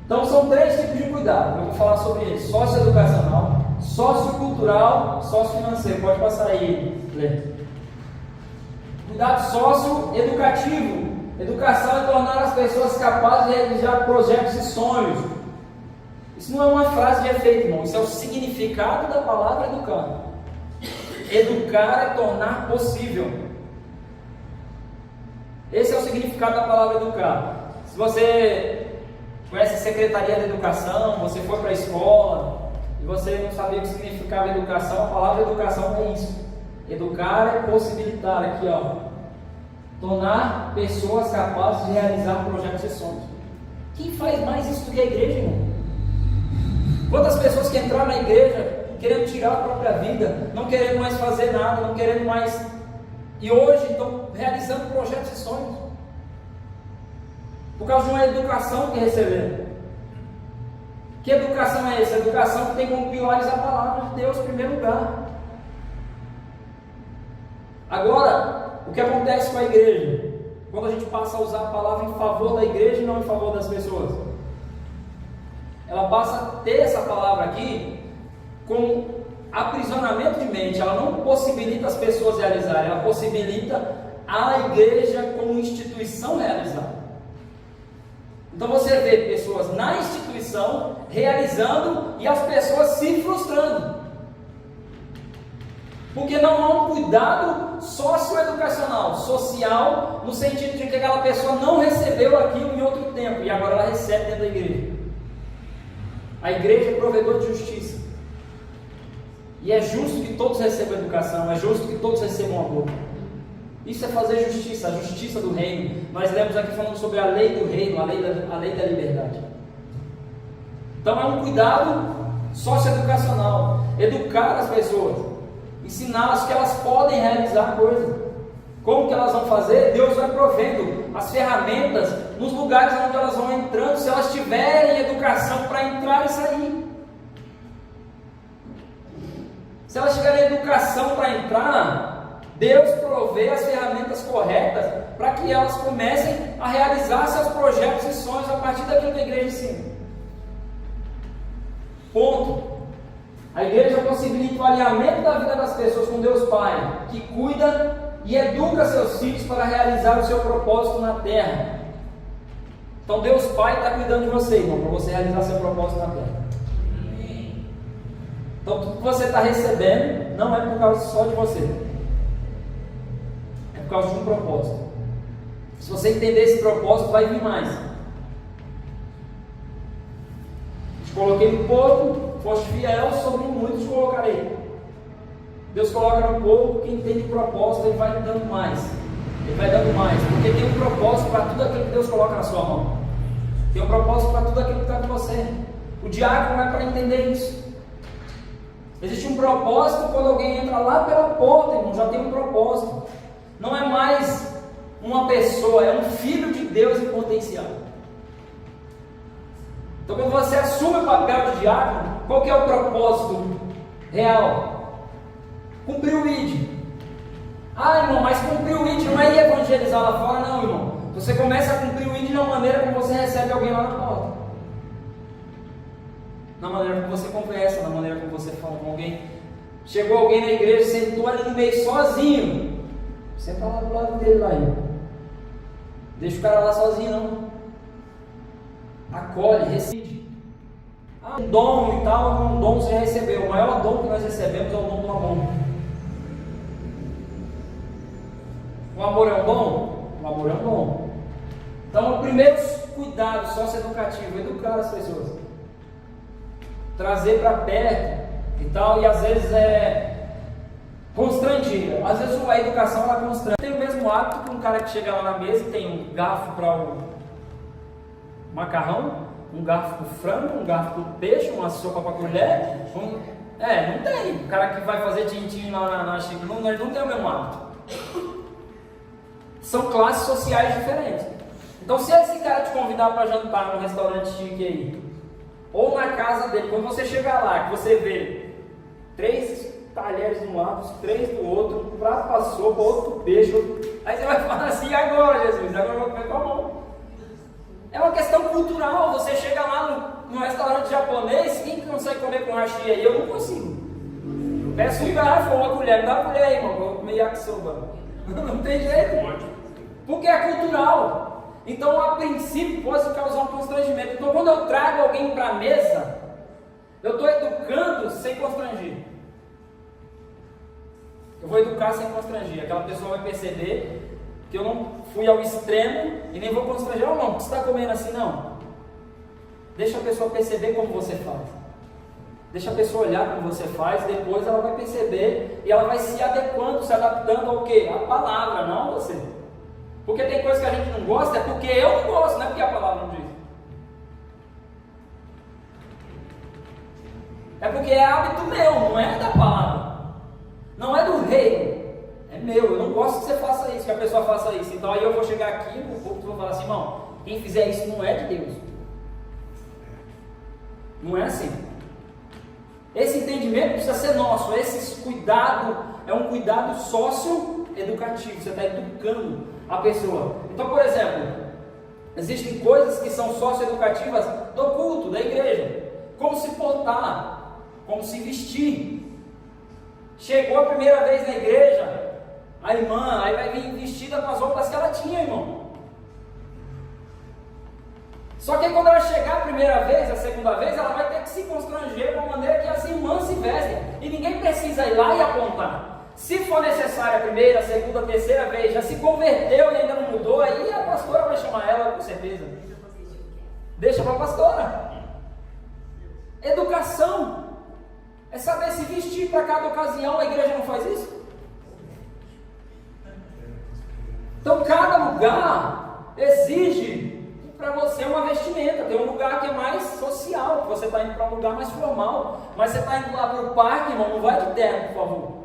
Então são 3 tipos de cuidado, eu vou falar sobre eles: socioeducacional, sociocultural, sociofinanceiro. Pode passar aí, Lê. Cuidado socioeducativo. Educação é tornar as pessoas capazes de realizar projetos e sonhos. Isso não é uma frase de efeito, irmão. Isso é o significado da palavra educar. Educar é tornar possível. Esse é o significado da palavra educar. Se você conhece a Secretaria de Educação, você foi para a escola e você não sabia o que significava educação, a palavra educação é isso. Educar é possibilitar, aqui ó, tornar pessoas capazes de realizar projetos e sonhos. Quem faz mais isso do que a igreja, irmão? Quantas pessoas que entraram na igreja querendo tirar a própria vida, não querendo mais fazer nada, não querendo mais, e hoje estão realizando projetos e sonhos por causa de uma educação que receberam. Que educação é essa? Educação que tem como pilares a palavra de Deus em primeiro lugar. Agora, o que acontece com a igreja? Quando a gente passa a usar a palavra em favor da igreja e não em favor das pessoas, ela passa a ter essa palavra aqui com aprisionamento de mente. Ela não possibilita as pessoas realizarem, ela possibilita a igreja como instituição realizar. Então você vê pessoas na instituição realizando e as pessoas se frustrando, porque não há um cuidado socioeducacional, social, no sentido de que aquela pessoa não recebeu aquilo em outro tempo e agora ela recebe dentro da igreja. A igreja é provedor de justiça, e é justo que todos recebam educação, é justo que todos recebam amor. Isso é fazer justiça, a justiça do reino. Nós lemos aqui falando sobre a lei do reino, a lei da liberdade. Então é um cuidado socioeducacional, educar as pessoas, ensiná-las que elas podem realizar coisas. Como que elas vão fazer? Deus vai provendo as ferramentas nos lugares onde elas vão entrando, se elas tiverem educação para entrar e sair. Se elas tiverem educação para entrar, Deus provê as ferramentas corretas para que elas comecem a realizar seus projetos e sonhos a partir daquilo que a igreja ensina. Ponto. A igreja possibilita o alinhamento da vida das pessoas com Deus Pai, que cuida e educa seus filhos para realizar o seu propósito na terra. Então Deus Pai está cuidando de você, irmão, para você realizar seu propósito na terra. Então tudo que você está recebendo não é por causa só de você, é por causa de um propósito. Se você entender esse propósito, vai vir mais. Te coloquei no pouco, foste fiel, sobre muito te colocarei. Deus coloca no pouco, quem entende o propósito, ele vai dando mais. Ele vai dando mais, porque tem um propósito para tudo aquilo que Deus coloca na sua mão. Tem um propósito para tudo aquilo que está com você. O diácono é para entender isso. Existe um propósito quando alguém entra lá pela porta, irmão, já tem um propósito. Não é mais uma pessoa, é um filho de Deus em potencial. Então quando você assume o papel de diácono, qual que é o propósito real? Cumprir o ID. Ah, irmão, mas cumprir o ID não é ir evangelizar lá fora, não, irmão. Você começa a cumprir o ID de uma maneira como você recebe alguém lá na porta, na maneira como você conversa, na maneira como você fala com alguém. Chegou alguém na igreja, sentou ali no meio sozinho, senta lá do lado dele lá, irmão. Deixa o cara lá sozinho, não. Acolhe, recebe. Ah, um dom e tal, um dom você já recebeu. O maior dom que nós recebemos é o dom do amor. O amor é um dom? O amor é um dom. Então, o primeiro cuidado socioeducativo, educar as pessoas, trazer para perto e tal, e às vezes é constrangir. Às vezes a educação ela constrange. Tem o mesmo hábito que um cara que chega lá na mesa e tem um garfo para o macarrão, um garfo para o frango, um garfo para o peixe, uma sopa para a colher. Não tem. O cara que vai fazer tintim lá na xícara, não tem o mesmo hábito. São classes sociais diferentes. Então, se esse cara te convidar para jantar num restaurante chique aí, ou na casa dele, quando você chegar lá, que você vê 3 talheres de um lado, 3 do outro, um prato para sopa, outro peixe, aí você vai falar assim: e agora, Jesus? Agora eu vou comer com a mão. É uma questão cultural. Você chega lá num restaurante japonês, quem que consegue comer com hashi aí? Eu não consigo. Eu peço um garfo ou uma colher, me dá uma colher aí, irmão, vou comer yakisoba. Não tem jeito, porque é cultural. Então, a princípio, pode causar um constrangimento. Então, quando eu trago alguém para a mesa, eu estou educando sem constranger. Eu vou educar sem constranger. Aquela pessoa vai perceber que eu não fui ao extremo e nem vou constranger, não, você está comendo assim, não. Deixa a pessoa perceber como você faz. Deixa a pessoa olhar como você faz, depois ela vai perceber e ela vai se adequando, se adaptando ao quê? A palavra, não a você. Porque tem coisa que a gente não gosta, é porque eu não gosto, não é porque a palavra não diz. É porque é hábito meu, não é da palavra. Não é do rei, é meu. Eu não gosto que você faça isso, que a pessoa faça isso. Então aí eu vou chegar aqui no povo e vou falar assim, irmão, quem fizer isso não é de Deus. Não é assim. Esse entendimento precisa ser nosso. Esse cuidado é um cuidado socioeducativo. Você está educando a pessoa. Então, por exemplo, existem coisas que são socioeducativas do culto, da igreja. Como se portar, como se vestir. Chegou a primeira vez na igreja, a irmã, aí vai vir vestida com as roupas que ela tinha, irmão. Só que quando ela chegar a primeira vez, a segunda vez, ela vai ter que se constranger com a maneira que as irmãs se vestem. E ninguém precisa ir lá e apontar. Se for necessário a primeira, a segunda, a terceira vez, já se converteu e ainda não mudou, aí a pastora vai chamar ela com certeza. Deixa para a pastora. Educação é saber se vestir para cada ocasião. A igreja não faz isso? Então cada lugar exige para você uma vestimenta. Tem um lugar que é mais social, que você está indo para um lugar mais formal. Mas você está indo lá para o parque, irmão, não vai de terno, por favor.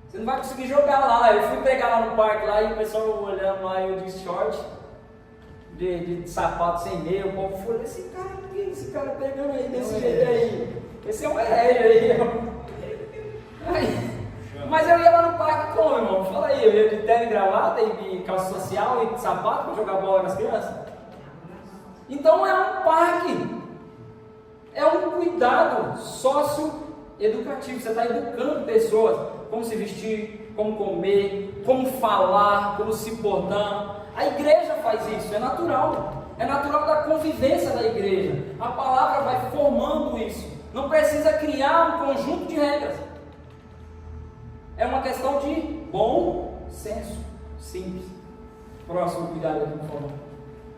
Você não vai conseguir jogar lá. Eu fui pegar lá no parque lá e o pessoal olhando lá, eu de short, de sapato sem meia. O povo falou, esse cara pegando aí desse jeito aí. Esse é um herege aí. Mas eu ia lá no parque como, irmão? Fala aí, eu ia de terno e gravata e de calça social e de sapato para jogar bola com as crianças. Então é um parque, é um cuidado socioeducativo. Você está educando pessoas, como se vestir, como comer, como falar, como se portar. A igreja faz isso, é natural da convivência da igreja. A palavra vai formando isso, não precisa criar um conjunto de regras. É uma questão de bom senso, simples. Próximo cuidado aqui, por favor.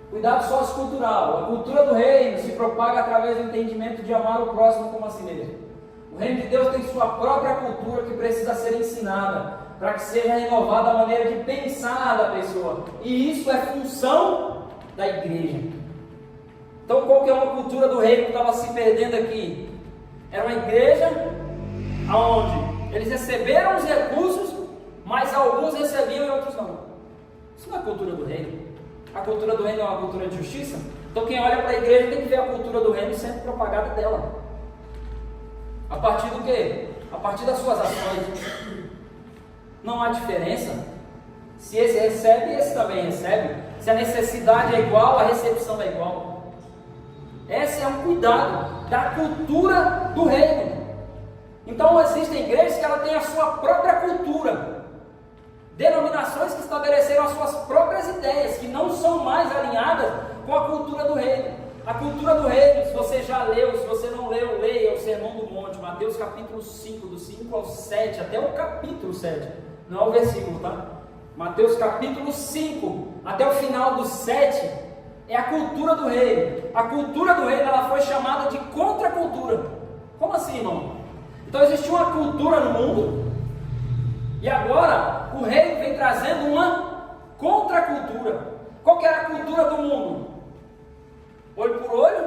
Cuidado sociocultural. A cultura do reino se propaga através do entendimento de amar o próximo como a si mesmo. O reino de Deus tem sua própria cultura que precisa ser ensinada, para que seja renovada a maneira de pensar da pessoa. E isso é função da igreja. Então qual que é uma cultura do reino que estava se perdendo aqui? Era uma igreja onde eles receberam os recursos, mas alguns recebiam e outros não. Isso não é a cultura do reino. A cultura do reino é uma cultura de justiça. Então quem olha para a igreja tem que ver a cultura do reino sendo propagada dela. A partir do quê? A partir das suas ações. Não há diferença. Se esse recebe, esse também recebe. Se a necessidade é igual, a recepção é igual. Esse é um cuidado da cultura do reino. Então existem igrejas que ela tem a sua própria cultura, denominações que estabeleceram as suas próprias ideias, que não são mais alinhadas com a cultura do reino. A cultura do reino, se você já leu, se você não leu, leia o Sermão do Monte, Mateus capítulo 5, do 5 ao 7, até o capítulo 7, não é o versículo, tá? Mateus capítulo 5, até o final do 7, é a cultura do reino. A cultura do reino, ela foi chamada de contracultura. Como assim, irmão? Então existia uma cultura no mundo, e agora o reino vem trazendo uma contracultura. Qual que era a cultura do mundo? Olho por olho,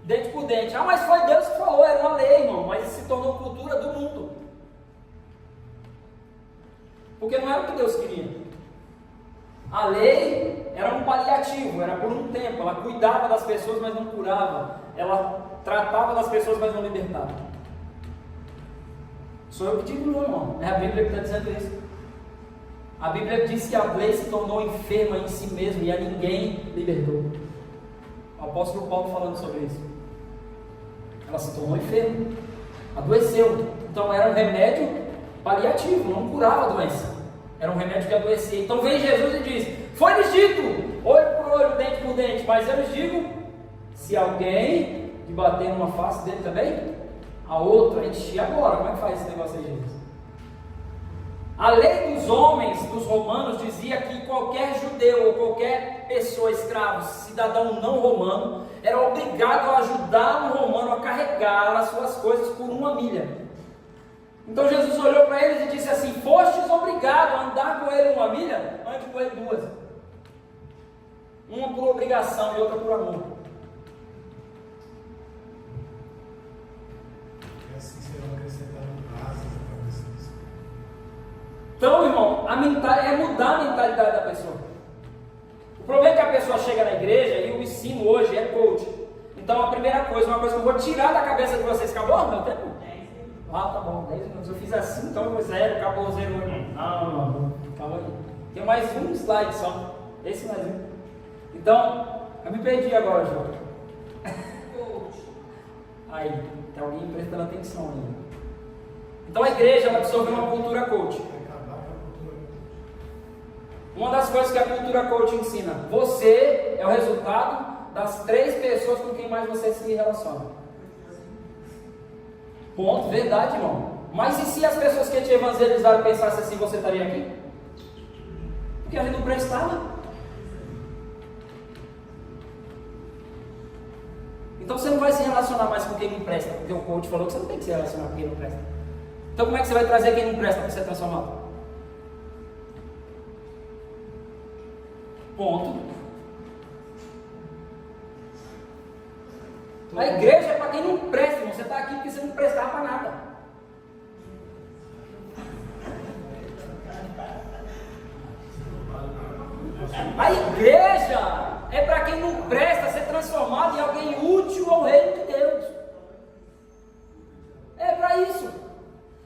dente por dente. Ah, mas foi Deus que falou, era uma lei, irmão, mas se tornou cultura do mundo. Porque não era o que Deus queria. A lei era um paliativo, era por um tempo. Ela cuidava das pessoas, mas não curava. Ela tratava das pessoas, mas não libertava. Sou eu que digo, não, irmão. É a Bíblia que está dizendo isso. A Bíblia diz que a lei se tornou enferma em si mesma e a ninguém libertou. O apóstolo Paulo falando sobre isso. Ela se tornou enferma, adoeceu. Então era um remédio paliativo, não curava a doença. Era um remédio que adoecia. Então vem Jesus e diz: foi-lhes dito, olho por olho, dente por dente. Mas eu lhes digo: se alguém te bater numa face dele também, a outra enche agora. Como é que faz esse negócio aí, Jesus? A lei dos homens, dos romanos, dizia que qualquer judeu ou qualquer pessoa escravo, cidadão não romano, era obrigado a ajudar um romano a carregar as suas coisas por 1 milha. Então Jesus olhou para eles e disse assim: fostes obrigado a andar com ele 1 milha, ande com ele 2. Uma por obrigação e outra por amor. E assim serão acrescentados asas para vocês. Então, irmão, é mudar a mentalidade da pessoa. O problema é que a pessoa chega na igreja e o ensino hoje é coach. Então, a primeira coisa, uma coisa que eu vou tirar da cabeça de vocês: acabou meu tempo? Ah, tá bom, 10 minutos. Eu fiz assim, então foi 0, acabou 0. Não, calma aí. Tem mais um slide só. Esse mais um. Então, eu me perdi agora, João. Aí, tem alguém prestando atenção aí. Então, a igreja vai absorver uma cultura coach. Uma das coisas que a cultura coach ensina: você é o resultado das 3 pessoas com quem mais você se relaciona. Ponto, verdade, irmão. Mas e se as pessoas que te evangelizaram pensassem assim, você estaria aqui? Porque a gente não prestava. Então você não vai se relacionar mais com quem não presta, porque o coach falou que você não tem que se relacionar com quem não presta. Então como é que você vai trazer quem não presta para ser transformado? Ponto. A igreja é para quem não presta, irmão. Você está aqui porque você não prestava para nada. A igreja é para quem não presta ser transformado em alguém útil ao reino de Deus. É para isso.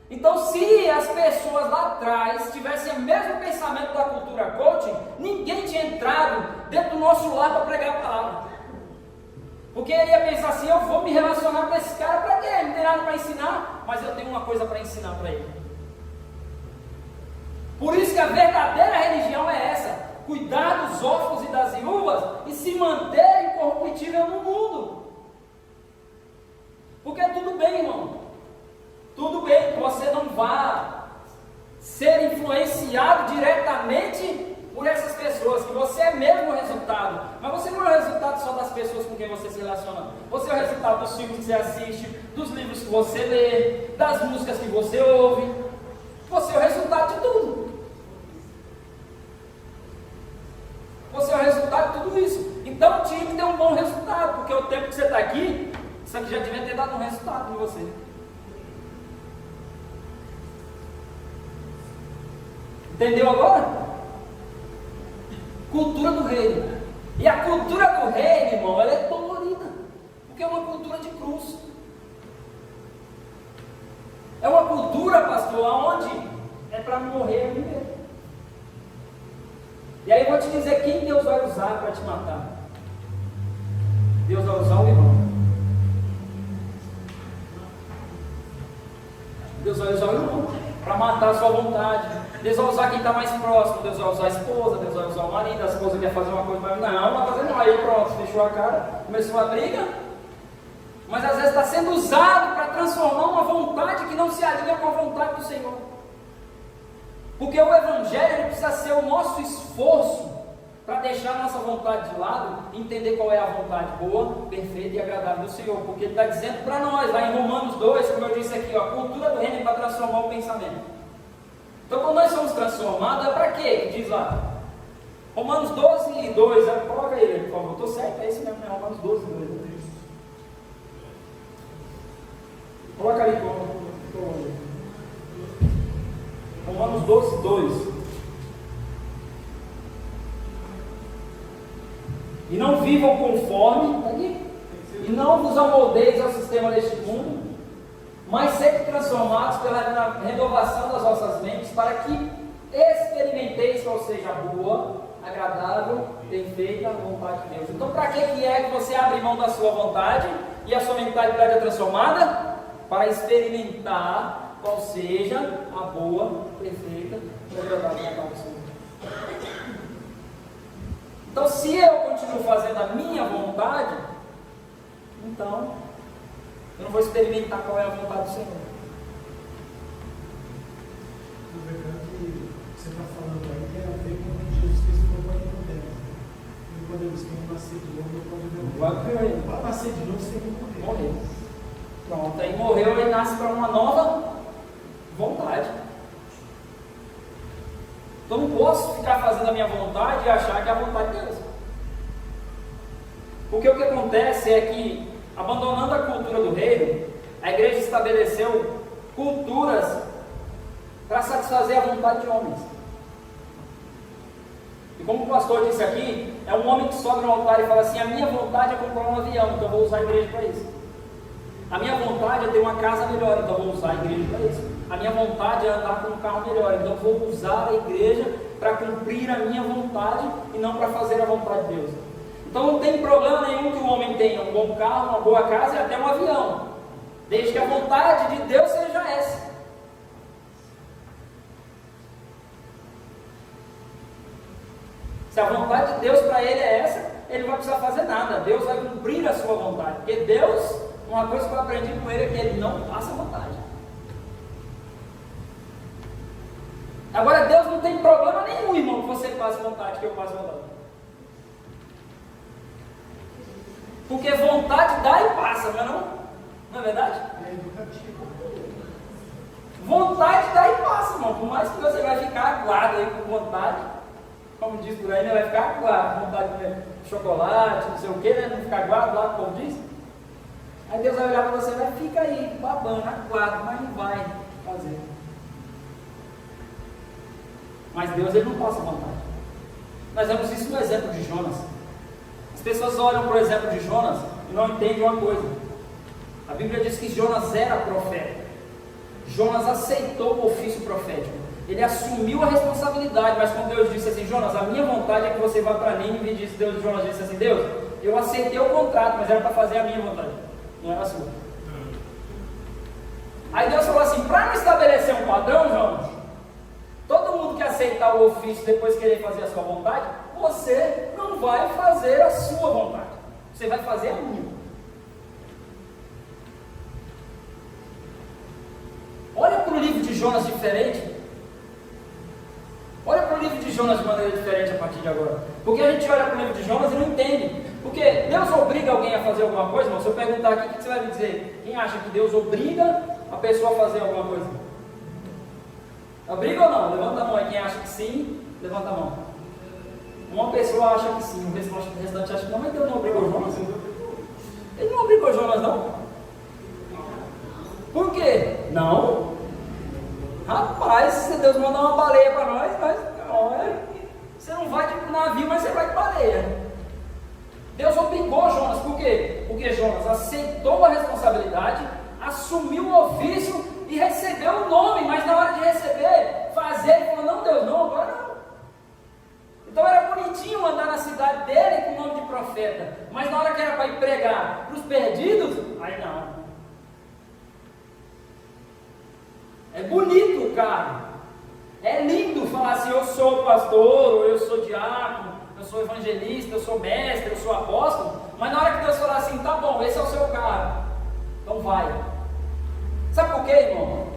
Então, se as pessoas lá atrás tivessem o mesmo pensamento da cultura coaching, ninguém tinha entrado dentro do nosso lar para pregar a palavra. Porque ele ia pensar assim: eu vou me relacionar com esse cara para quê? Ele não tem nada para ensinar, mas eu tenho uma coisa para ensinar para ele. Por isso que a verdadeira religião é essa: cuidar dos órfãos e das viúvas e se manter incorruptível no mundo. Porque tudo bem, irmão. Tudo bem que você não vá ser influenciado diretamente por essas pessoas, que você é mesmo o resultado, mas você não é o resultado só das pessoas com quem você se relaciona, você é o resultado dos filmes que você assiste, dos livros que você lê, das músicas que você ouve, você é o resultado de tudo, você é o resultado de tudo isso. Então tinha que ter um bom resultado, porque o tempo que você está aqui, isso aqui já devia ter dado um resultado em você. Entendeu agora? Cultura do reino. E a cultura do reino, irmão, ela é dolorida, porque é uma cultura de cruz. É uma cultura, pastor, onde é para morrer a mim mesmo. E aí eu vou te dizer quem Deus vai usar para te matar. Deus vai usar o irmão. Deus vai usar o irmão para matar a sua vontade. Deus vai usar quem está mais próximo. Deus vai usar a esposa, Deus vai usar o marido. A esposa quer fazer uma coisa, mas não vai fazer não. Aí pronto, fechou a cara, começou a briga. Mas às vezes está sendo usado para transformar uma vontade que não se alinha com a vontade do Senhor. Porque o Evangelho ele precisa ser o nosso esforço para deixar a nossa vontade de lado e entender qual é a vontade boa, perfeita e agradável do Senhor. Porque Ele está dizendo para nós, lá em Romanos 2, como eu disse aqui, ó, a cultura do reino é para transformar o pensamento. Então, quando nós somos transformados, é para quê? Diz lá, Romanos 12, 2, coloca ele, por favor. Estou certo? É esse mesmo, é Romanos 12, 2. Coloca ali, por favor. Romanos 12, 2. E não vivam conforme, e não vos amoldeis ao sistema deste mundo, mas sede transformados pela renovação das vossas mentes, para que experimenteis qual seja a boa, agradável, perfeita vontade de Deus. Então, para que é que você abre mão da sua vontade e a sua mentalidade é transformada? Para experimentar qual seja a boa, perfeita e agradável vontade do Senhor. Então, se eu continuo fazendo a minha vontade, então eu não vou experimentar qual é a vontade do Senhor. Na verdade, Para nascer de novo, você tem que morrer. Morreu. Pronto, aí morreu e nasce para uma nova vontade. Então não posso ficar fazendo a minha vontade e achar que é a vontade de Deus. Porque o que acontece é que, abandonando a cultura do reino, a igreja estabeleceu culturas para satisfazer a vontade de homens. E como o pastor disse aqui, é um homem que sobe no altar e fala assim: a minha vontade é comprar um avião, então eu vou usar a igreja para isso. A minha vontade é ter uma casa melhor, então eu vou usar a igreja para isso. A minha vontade é andar com um carro melhor, então eu vou usar a igreja para cumprir a minha vontade e não para fazer a vontade de Deus. Então não tem problema nenhum que o homem tenha um bom carro, uma boa casa e até um avião, desde que a vontade de Deus seja essa. Se a vontade de Deus para ele é essa, ele não vai precisar fazer nada. Deus vai cumprir a sua vontade. Porque Deus, uma coisa que eu aprendi com ele é que ele não passa vontade. Agora Deus não tem problema nenhum, irmão, que você passe vontade, que eu passe vontade. Porque vontade dá e passa, não é não? Não é verdade? É educativo. Vontade dá e passa, irmão. Por mais que você vai ficar aguado aí com vontade, como diz por aí, né? Vai ficar aguado, vontade de comer chocolate, não sei o que, né? Não ficar aguado lá, como diz. Aí Deus vai olhar para você e vai ficar aí, babando, aguado, mas não vai fazer. Mas Deus, ele não passa vontade. Nós vemos isso no exemplo de Jonas. As pessoas olham para o exemplo de Jonas e não entendem uma coisa. A Bíblia diz que Jonas era profeta. Jonas aceitou o ofício profético. Ele assumiu a responsabilidade, mas quando Deus disse assim: Jonas, a minha vontade é que você vá para Nínive, e disse, Jonas disse assim: Deus, eu aceitei o contrato, mas era para fazer a minha vontade, não era a sua. Aí Deus falou assim: para não estabelecer um padrão, Jonas, todo mundo que aceitar o ofício depois querer fazer a sua vontade, você não vai fazer a sua vontade, você vai fazer a minha. Olha para o livro de Jonas diferente. Olha para o livro de Jonas de maneira diferente a partir de agora. Porque a gente olha para o livro de Jonas e não entende. Porque Deus obriga alguém a fazer alguma coisa, irmão? Se eu perguntar aqui, o que você vai me dizer? Quem acha que Deus obriga a pessoa a fazer alguma coisa? Obriga ou não? Levanta a mão aí. Quem acha que sim, levanta a mão. Uma pessoa acha que sim, o restante acha que não, mas Deus não obrigou Jonas. Ele não obrigou Jonas, não? Por quê? Não. Rapaz, se Deus mandar uma baleia para nós, você não vai de navio, mas você vai de baleia. Deus obrigou Jonas, por quê? Porque Jonas aceitou a responsabilidade, assumiu o ofício e recebeu o nome, mas na hora de receber, fazer, ele falou: não, Deus, não, agora não. Então era bonitinho mandar na cidade dele com o nome de profeta, mas na hora que era para ir pregar para os perdidos, aí não. É bonito, cara. É lindo falar assim: eu sou pastor, eu sou diácono, eu sou evangelista, eu sou mestre, eu sou apóstolo. Mas na hora que Deus falar assim: tá bom, esse é o seu cara, então vai. Sabe por quê, irmão?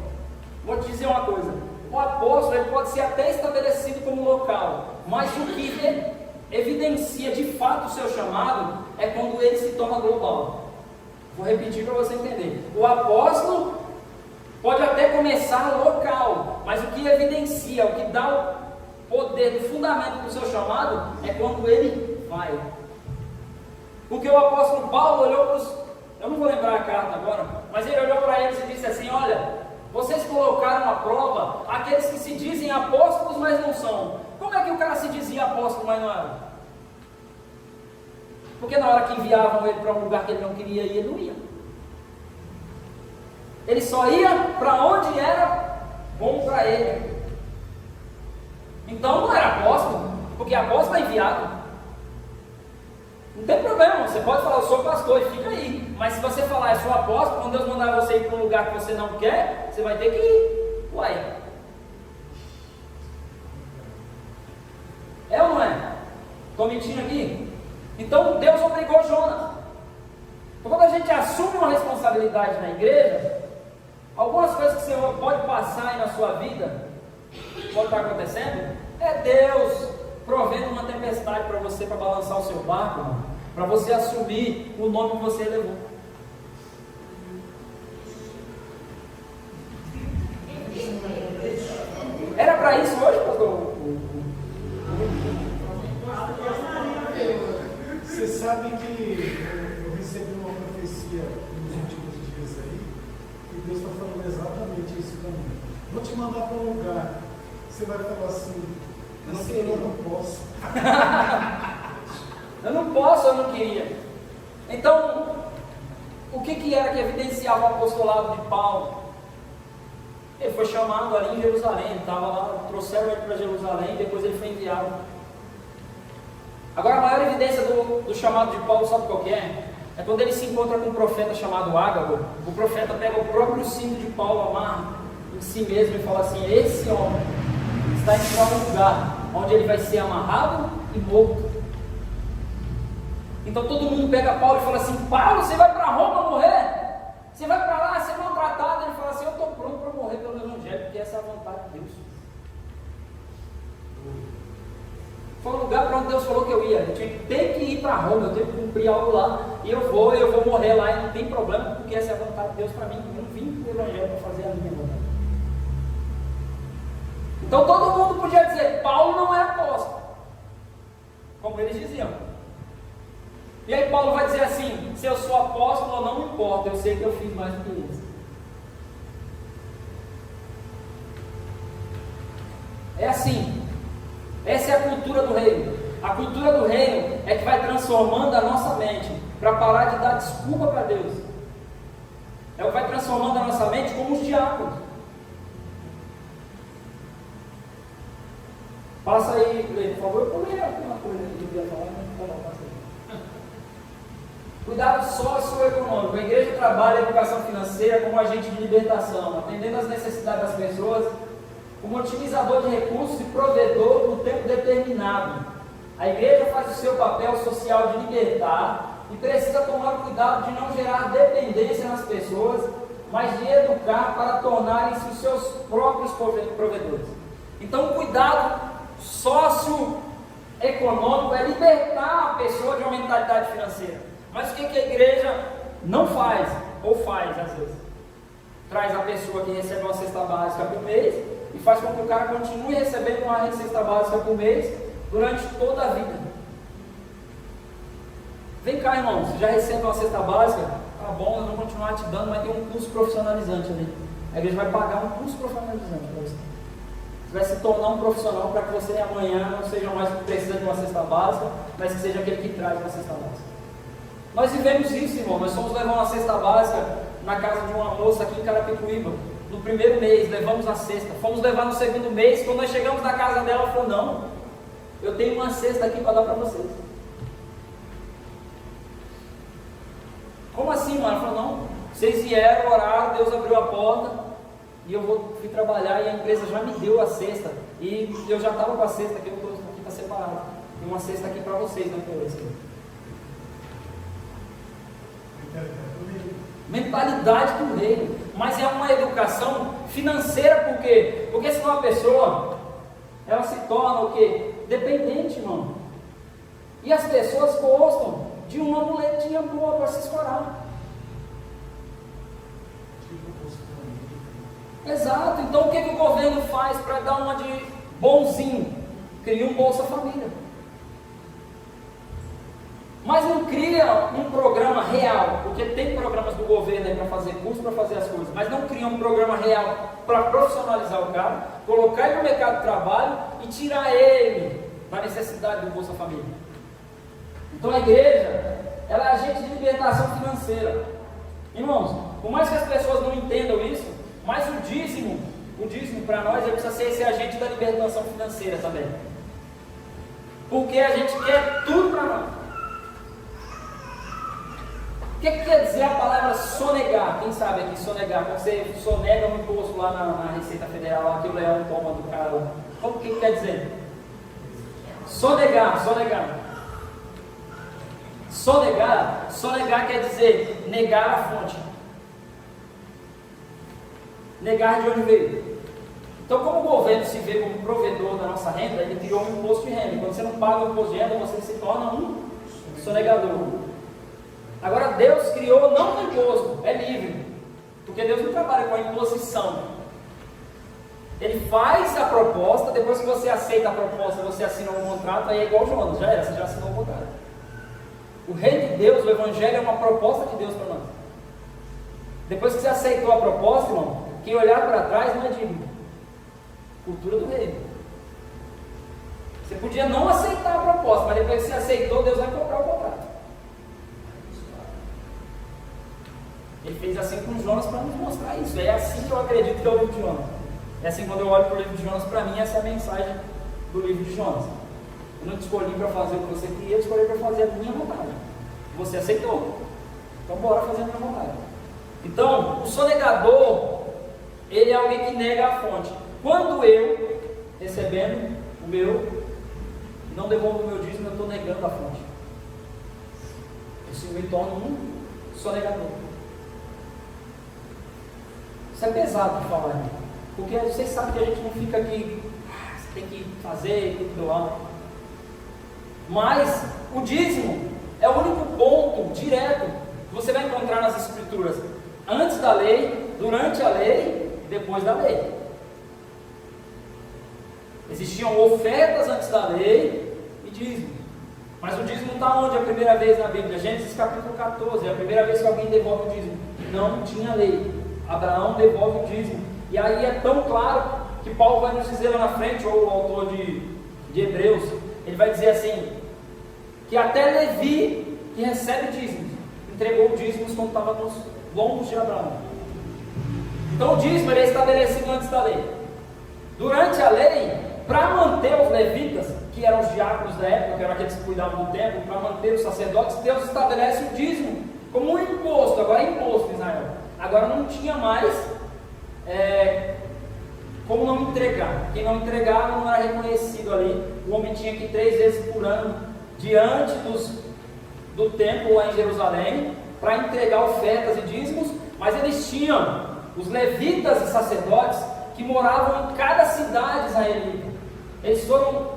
Vou te dizer uma coisa: o apóstolo ele pode ser até estabelecido como local, mas o que evidencia de fato o seu chamado é quando ele se torna global. Vou repetir para você entender. O apóstolo pode até começar local, mas o que evidencia, o que dá o poder, o fundamento do seu chamado é quando ele vai. Porque o apóstolo Paulo olhou para os... eu não vou lembrar a carta agora, mas ele olhou para eles e disse assim: olha, vocês colocaram à prova aqueles que se dizem apóstolos, mas não são. Como é que o cara se dizia apóstolo, mas não era? Porque na hora que enviavam ele para um lugar que ele não queria ir, ele não ia. Ele só ia para onde era bom para ele. Então não era apóstolo, porque apóstolo é enviado. Não tem problema, você pode falar: eu sou pastor, e fica aí. Mas se você falar: eu sou apóstolo, quando Deus mandar você ir para um lugar que você não quer, você vai ter que ir. Uai. É ou não é? Estou mentindo aqui? Então Deus obrigou Jonas. Então quando a gente assume uma responsabilidade na igreja, algumas coisas que você pode passar aí na sua vida, pode estar acontecendo, é Deus provendo uma tempestade para você, para balançar o seu barco, irmão. para você assumir o nome que você levou. Era para isso hoje, pastor? Você sabe que eu recebi uma profecia nos últimos dias aí, e Deus está falando exatamente isso para mim. Vou te mandar para um lugar. Você vai falar assim, eu não posso. Eu não posso, eu não queria. Então, o que era que evidenciava o apostolado de Paulo? Ele foi chamado ali em Jerusalém, ele estava lá, trouxeram ele para Jerusalém, depois ele foi enviado. Agora, a maior evidência do chamado de Paulo, sabe qual que é? É quando ele se encontra com um profeta chamado Ágabo. O profeta pega o próprio cinto de Paulo, amarra em si mesmo e fala assim: esse homem está indo para um lugar onde ele vai ser amarrado e morto. Então todo mundo pega Paulo e fala assim: Paulo, você vai para Roma morrer? Você vai para lá ser maltratado? Ele fala assim: eu estou pronto para morrer pelo Evangelho, porque essa é a vontade de Deus. Foi um lugar para onde Deus falou que eu ia. Eu tenho que ir para Roma, eu tenho que cumprir algo lá, e eu vou morrer lá, e não tem problema, porque essa é a vontade de Deus para mim. Eu não vim para o Evangelho para fazer a minha vontade. Então todo mundo podia dizer: Paulo não é apóstolo, como eles diziam. E aí Paulo vai dizer assim: se eu sou apóstolo, não me importa, eu sei que eu fiz mais do que isso. É assim. Essa é a cultura do reino. A cultura do reino é que vai transformando a nossa mente para parar de dar desculpa para Deus. É o que vai transformando a nossa mente como os diáconos. Passa aí, por favor, eu pulei alguma coisa que eu devia falar, mas passa aí. Cuidado socioeconômico. A igreja trabalha a educação financeira como agente de libertação, atendendo às necessidades das pessoas, como otimizador de recursos e provedor no tempo determinado. A igreja faz o seu papel social de libertar e precisa tomar o cuidado de não gerar dependência nas pessoas, mas de educar para tornarem-se os seus próprios provedores. Então, o cuidado socioeconômico é libertar a pessoa de uma mentalidade financeira. Mas o que a igreja não faz, ou faz às vezes? Traz a pessoa que recebe uma cesta básica por mês e faz com que o cara continue recebendo uma cesta básica por mês durante toda a vida. Vem cá, irmão, você já recebe uma cesta básica? Tá bom, eu vou continuar te dando, mas tem um curso profissionalizante ali. A igreja vai pagar um curso profissionalizante para você. Você vai se tornar um profissional para que você amanhã não seja mais que precisa de uma cesta básica, mas que seja aquele que traz uma cesta básica. Nós vivemos isso, irmão. Nós fomos levar uma cesta básica na casa de uma moça aqui em Carapicuíba. No primeiro mês, levamos a cesta. Fomos levar no segundo mês. Quando nós chegamos na casa dela, ela falou: não, eu tenho uma cesta aqui para dar para vocês. Como assim, mano? Ela falou: não, vocês vieram, oraram, Deus abriu a porta e eu fui trabalhar e a empresa já me deu a cesta. E eu já estava com a cesta aqui, eu estou aqui, está separado. Tem uma cesta aqui para vocês, não foi isso? Mentalidade do reino, mas é uma educação financeira. Por quê? Porque senão a pessoa ela se torna o quê? Dependente, irmão. E as pessoas gostam de uma muletinha boa para se escorar. Exato. Então o que o governo faz para dar uma de bonzinho? Cria um Bolsa Família. Mas não cria um programa real, porque tem programas do governo aí para fazer curso, para fazer as coisas, mas não cria um programa real para profissionalizar o cara, colocar ele no mercado de trabalho e tirar ele da necessidade do Bolsa Família. Então a igreja, ela é agente de libertação financeira. Irmãos, por mais que as pessoas não entendam isso, mas o dízimo para nós, ele precisa ser esse agente da libertação financeira também. Porque a gente quer tudo para nós. O que quer dizer a palavra sonegar? Quem sabe aqui sonegar? Quando você sonega um imposto lá na Receita Federal, lá que o leão toma do cara lá. O que quer dizer? Sonegar. Sonegar quer dizer negar a fonte. Negar de onde veio. Então, como o governo se vê como provedor da nossa renda, ele criou um imposto de renda. Quando você não paga o imposto de renda, você se torna um sonegador. Agora Deus criou não com imposto, é livre, porque Deus não trabalha com a imposição. Ele faz a proposta, depois que você aceita a proposta, você assina um contrato, aí é igual Jonas, já era, você já assinou o contrato. O reino de Deus, o Evangelho é uma proposta de Deus para nós. Depois que você aceitou a proposta, irmão, quem olhar para trás não é digno. Cultura do reino. Você podia não aceitar a proposta, mas depois que você aceitou, Deus vai cobrar o contrato. Ele fez assim com Jonas para nos mostrar isso. É assim que eu acredito que é o livro de Jonas. É assim, quando eu olho para o livro de Jonas, para mim essa é a mensagem do livro de Jonas. Eu não te escolhi para fazer o que você queria, eu te escolhi para fazer a minha vontade. Você aceitou. Então bora fazer a minha vontade. Então, o sonegador, ele é alguém que nega a fonte. Quando eu, recebendo o meu, não devolvo o meu dízimo, eu estou negando a fonte. Isso me torna um sonegador. Isso é pesado de falar, né? Porque vocês sabem que a gente não fica aqui, você tem que fazer, tem que doar. Mas o dízimo é o único ponto direto que você vai encontrar nas Escrituras. Antes da lei, durante a lei e depois da lei. Existiam ofertas antes da lei e dízimo. Mas o dízimo está onde a primeira vez na Bíblia? Gênesis capítulo 14, é a primeira vez que alguém devolve o dízimo. Não tinha lei. Abraão devolve o dízimo. E aí é tão claro que Paulo vai nos dizer lá na frente, ou o autor de Hebreus, ele vai dizer assim, que até Levi, que recebe dízimos, entregou dízimos quando estava nos lombos de Abraão. Então o dízimo ele é estabelecido antes da lei. Durante a lei, para manter os levitas, que eram os diáconos da época, que eram aqueles que cuidavam do templo, para manter os sacerdotes, Deus estabelece o dízimo como um imposto. Agora é imposto em Israel. Agora não tinha mais como não entregar. Quem não entregava não era reconhecido ali. O homem tinha que ir 3 vezes por ano diante do templo lá em Jerusalém para entregar ofertas e dízimos, mas eles tinham os levitas e sacerdotes que moravam em cada cidade israelita. Eles foram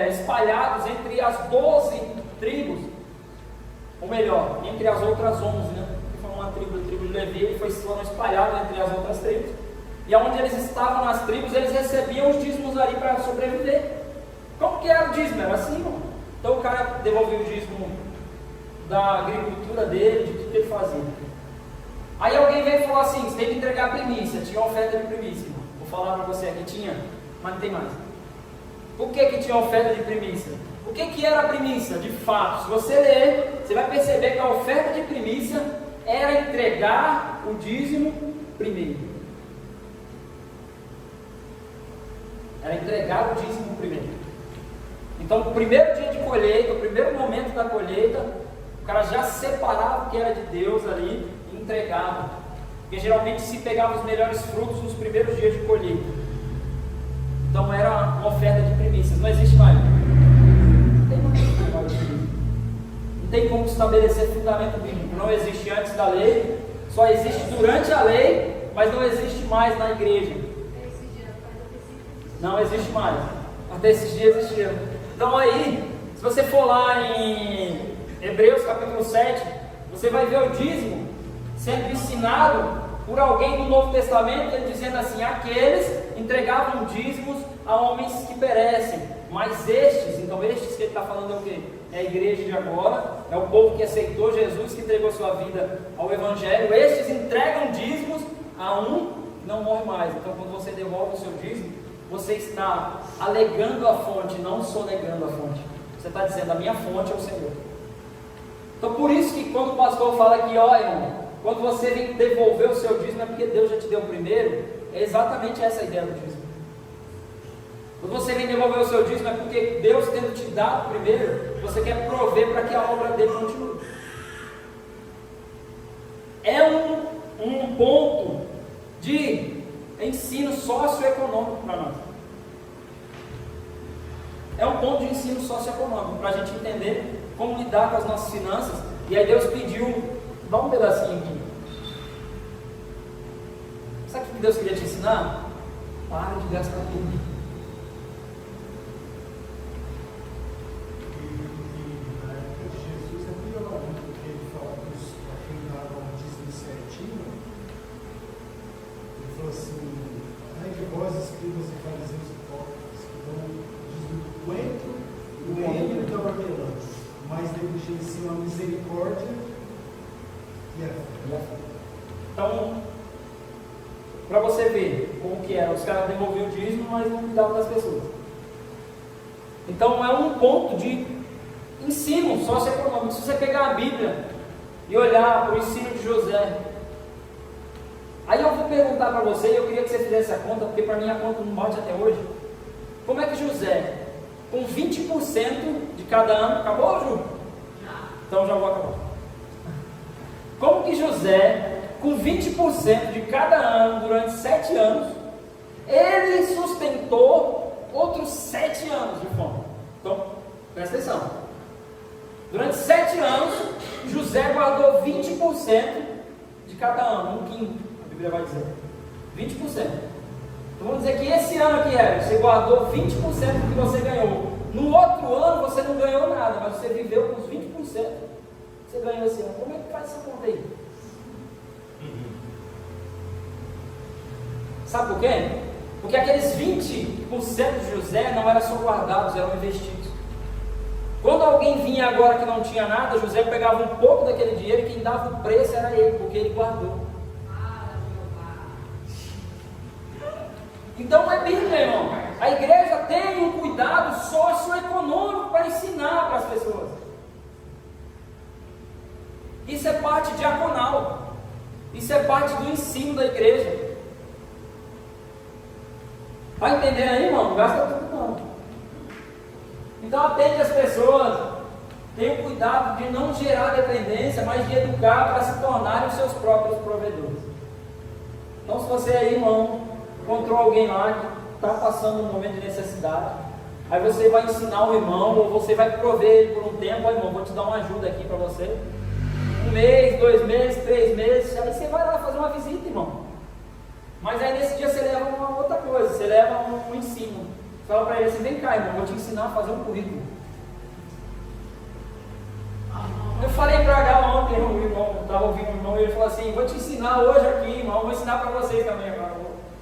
espalhados entre as 12 tribos, ou melhor, entre as outras 11, né? Foi uma tribo de Levi, eles foram espalhados entre as outras tribos, e onde eles estavam nas tribos, eles recebiam os dízimos ali para sobreviver. Como que era o dízimo? Era assim, irmão. Então o cara devolvia o dízimo da agricultura dele, de tudo que ele fazia. Aí alguém veio e falou assim, você tem que entregar a primícia. Tinha oferta de primícia, irmão. Vou falar para você aqui, tinha, mas não tem mais. Por que tinha oferta de primícia? O que era a primícia? De fato, se você ler, você vai perceber que a oferta de primícia era entregar o dízimo primeiro. Era entregar o dízimo primeiro. Então, o primeiro dia de colheita, o primeiro momento da colheita, o cara já separava o que era de Deus ali e entregava. Porque geralmente se pegava os melhores frutos nos primeiros dias de colheita. Então era uma oferta de primícias. Não existe mais. Não tem como estabelecer fundamento bíblico. Não existe antes da lei, só existe durante a lei, mas não existe mais na igreja. Não existe mais. Até esses dias existiam. Então aí, se você for lá em Hebreus capítulo 7, você vai ver o dízimo sendo ensinado por alguém do Novo Testamento, ele dizendo assim, aqueles entregavam dízimos a homens que perecem, mas estes, então estes que ele está falando é o quê? É a igreja de agora, é o povo que aceitou Jesus, que entregou sua vida ao Evangelho. Estes entregam dízimos a um que não morre mais. Então quando você devolve o seu dízimo, você está alegando a fonte, não sonegando a fonte. Você está dizendo, a minha fonte é o Senhor. Então por isso que quando o pastor fala aqui, ó irmão, quando você vem devolver o seu dízimo é porque Deus já te deu primeiro, é exatamente essa a ideia do dízimo. Quando você vem devolver o seu dízimo é porque Deus tendo te dado primeiro, você quer prover para que a obra dele continue. É um ponto de ensino socioeconômico para nós. É um ponto de ensino socioeconômico para a gente entender como lidar com as nossas finanças. E aí Deus pediu, dá um pedacinho aqui. Sabe o que Deus queria te ensinar? Para de gastar tudo. da ordenança, mas negligenciam a misericórdia e a fé. Então, para você ver como que era, os caras devolviam o dízimo, mas não cuidavam das pessoas. Então é um ponto de ensino socioeconômico. Se você pegar a Bíblia e olhar para o ensino de José, aí eu vou perguntar para você, e eu queria que você fizesse a conta, porque para mim a conta não bate até hoje. Como é que José, com 20% de cada ano, acabou, Ju? Então já vou acabar. Como que José, com 20% de cada ano, durante 7 anos, ele sustentou outros 7 anos de fome? Então, presta atenção. Durante 7 anos, José guardou 20% de cada ano, um quinto, a Bíblia vai dizer. 20%. Então vamos dizer que esse ano aqui, você guardou 20% do que você ganhou. No outro ano você não ganhou nada, mas você viveu com os 20%. Você ganhou esse ano. Como é que faz essa conta aí? Sabe por quê? Porque aqueles 20% de José não eram só guardados, eram investidos. Quando alguém vinha agora que não tinha nada, José pegava um pouco daquele dinheiro e quem dava o preço era ele, porque ele guardou. Então é Bíblia, irmão. A igreja tem um cuidado socioeconômico para ensinar para as pessoas. Isso é parte diaconal. Isso é parte do ensino da igreja. Está entendendo aí, irmão? Não gasta tudo não. Então atende as pessoas. Tenha cuidado de não gerar dependência, mas de educar para se tornarem os seus próprios provedores. Então se você aí, irmão, encontrou alguém lá que está passando um momento de necessidade, aí você vai ensinar o irmão, ou você vai prover ele por um tempo, ó irmão, vou te dar uma ajuda aqui para você. 1 mês, 2 meses, 3 meses, aí você vai lá fazer uma visita, irmão. Mas aí nesse dia você leva uma outra coisa, você leva um ensino. Fala para ele assim, vem cá, irmão, vou te ensinar a fazer um currículo. Eu falei para H ontem, o irmão, estava ouvindo o irmão, e ele falou assim, vou te ensinar hoje aqui, irmão, vou ensinar para vocês também agora,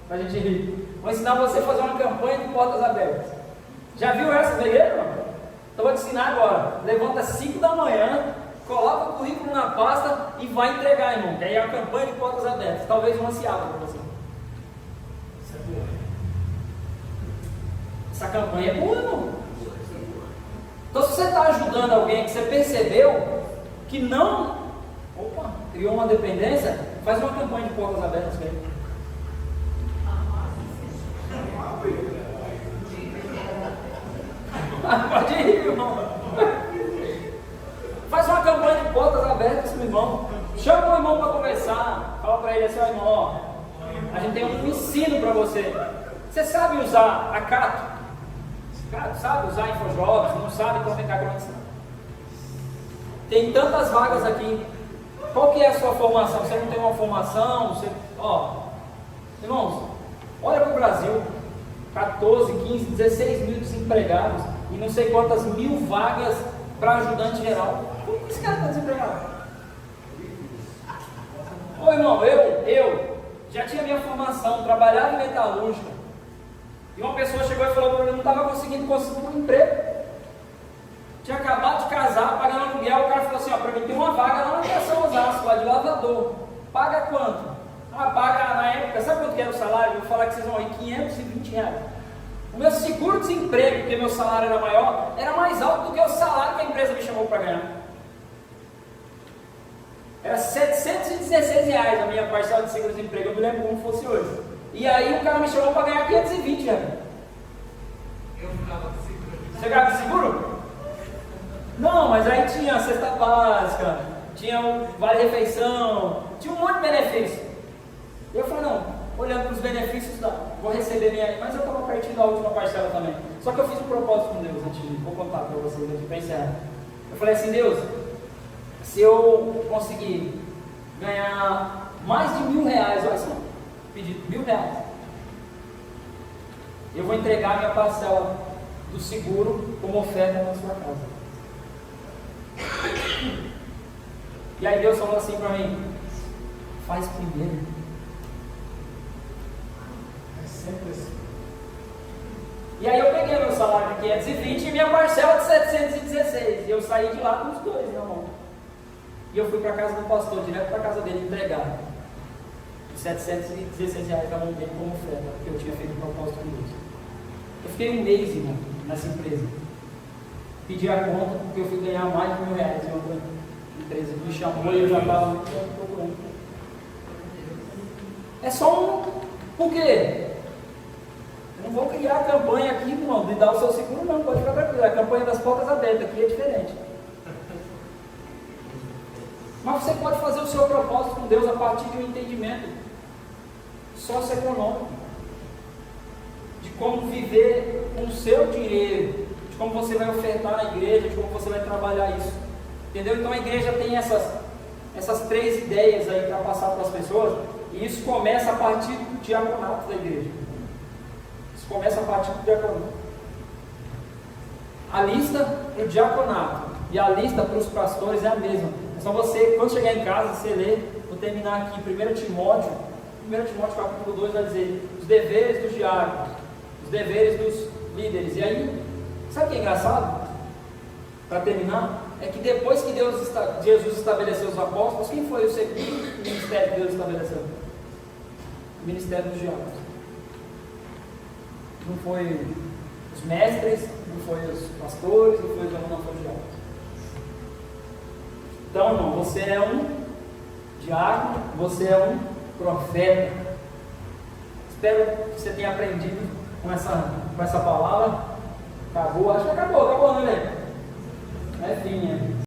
para a gente rir. Vou ensinar você a fazer uma campanha de portas abertas. Já viu essa da igreja, irmão? Então vou te ensinar agora. Levanta às 5 da manhã, coloca o currículo na pasta e vai entregar, irmão, que aí é a campanha de portas abertas. Talvez uma se abra para você. Isso é boa. Essa campanha é boa, irmão. Então se você está ajudando alguém que você percebeu que não, criou uma dependência, faz uma campanha de portas abertas com ele. Pode ir, irmão. Faz uma campanha de portas abertas com o irmão. Chama o irmão para conversar. Fala para ele assim, ó irmão, ó, a gente tem um ensino para você. Você sabe usar a Cato? Sabe usar InfoJobs? Não sabe? Então vem cá que eu vou ensinar. Tem tantas vagas aqui. Qual que é a sua formação? Você não tem uma formação? Você... Irmãos, olha para o Brasil. 14, 15, 16 mil desempregados e não sei quantas mil vagas para ajudante geral. Como que esse cara está desempregado? Ô irmão, eu já tinha minha formação, trabalhava em metalúrgica, e uma pessoa chegou e falou para mim, eu não estava conseguindo conseguir um emprego. Tinha acabado de casar, pagando aluguel, o cara falou assim, ó, para mim tem uma vaga lá na Estação Osasco, lá de lavador. Paga quanto? Paga na época, sabe quanto que era o salário? Eu vou falar que vocês vão aí, R$520. O meu seguro-desemprego, porque meu salário era maior, era mais alto do que o salário que a empresa me chamou para ganhar. Era R$716 a minha parcela de seguro-desemprego, eu me lembro como fosse hoje. E aí o cara me chamou para ganhar R$520. Eu ficava de seguro. Você ficava de seguro? Não, mas aí tinha a cesta básica, tinha o vale-refeição, tinha um monte de benefício. E eu falei, não, olhando para os benefícios, vou receber minha... Mas eu estava pertinho da última parcela também. Só que eu fiz um propósito com Deus, antes de... Vou contar para vocês aqui para encerrar. Eu falei assim, Deus, se eu conseguir ganhar mais de R$1.000, olha só, pedido, R$1.000, eu vou entregar minha parcela do seguro como oferta na sua casa. E aí Deus falou assim para mim, faz primeiro. É sempre assim. E aí eu peguei meu salário de 520 e minha parcela de 716. E eu saí de lá com os dois na mão. E eu fui para a casa do pastor, direto para a casa dele entregar. Os 716 reais da mão dele como oferta, porque eu tinha feito o propósito com Deus. Eu fiquei um mês, irmão, nessa empresa. Pedi a conta porque eu fui ganhar mais de R$1.000 em outra empresa que me chamou e eu já estava procurando. É só um. Por quê? Eu não vou criar a campanha aqui, irmão, de dar o seu seguro, não, pode ficar tranquilo. É a campanha das portas abertas, aqui é diferente. Mas você pode fazer o seu propósito com Deus a partir de um entendimento socioeconômico, de como viver com o seu dinheiro, de como você vai ofertar na igreja, de como você vai trabalhar isso. Entendeu? Então a igreja tem essas 3 ideias aí para passar para as pessoas, e isso começa a partir do diaconato da igreja. Isso começa a partir do diaconato. A lista para o diaconato e a lista para os pastores é a mesma. É só você, quando chegar em casa, você lê, vou terminar aqui, 1 Timóteo capítulo 2 vai dizer os deveres dos diáconos, os deveres dos líderes. E aí, sabe o que é engraçado? Para terminar, é que depois que Jesus estabeleceu os apóstolos, quem foi o segundo ministério que Deus estabeleceu? O ministério dos diáconos. Não foi os mestres, não foi os pastores, não foi os diáconos. Então, irmão, você é um diácono, você é um profeta. Espero que você tenha aprendido com essa palavra. Acabou, acho que acabou, né, velho? É fim,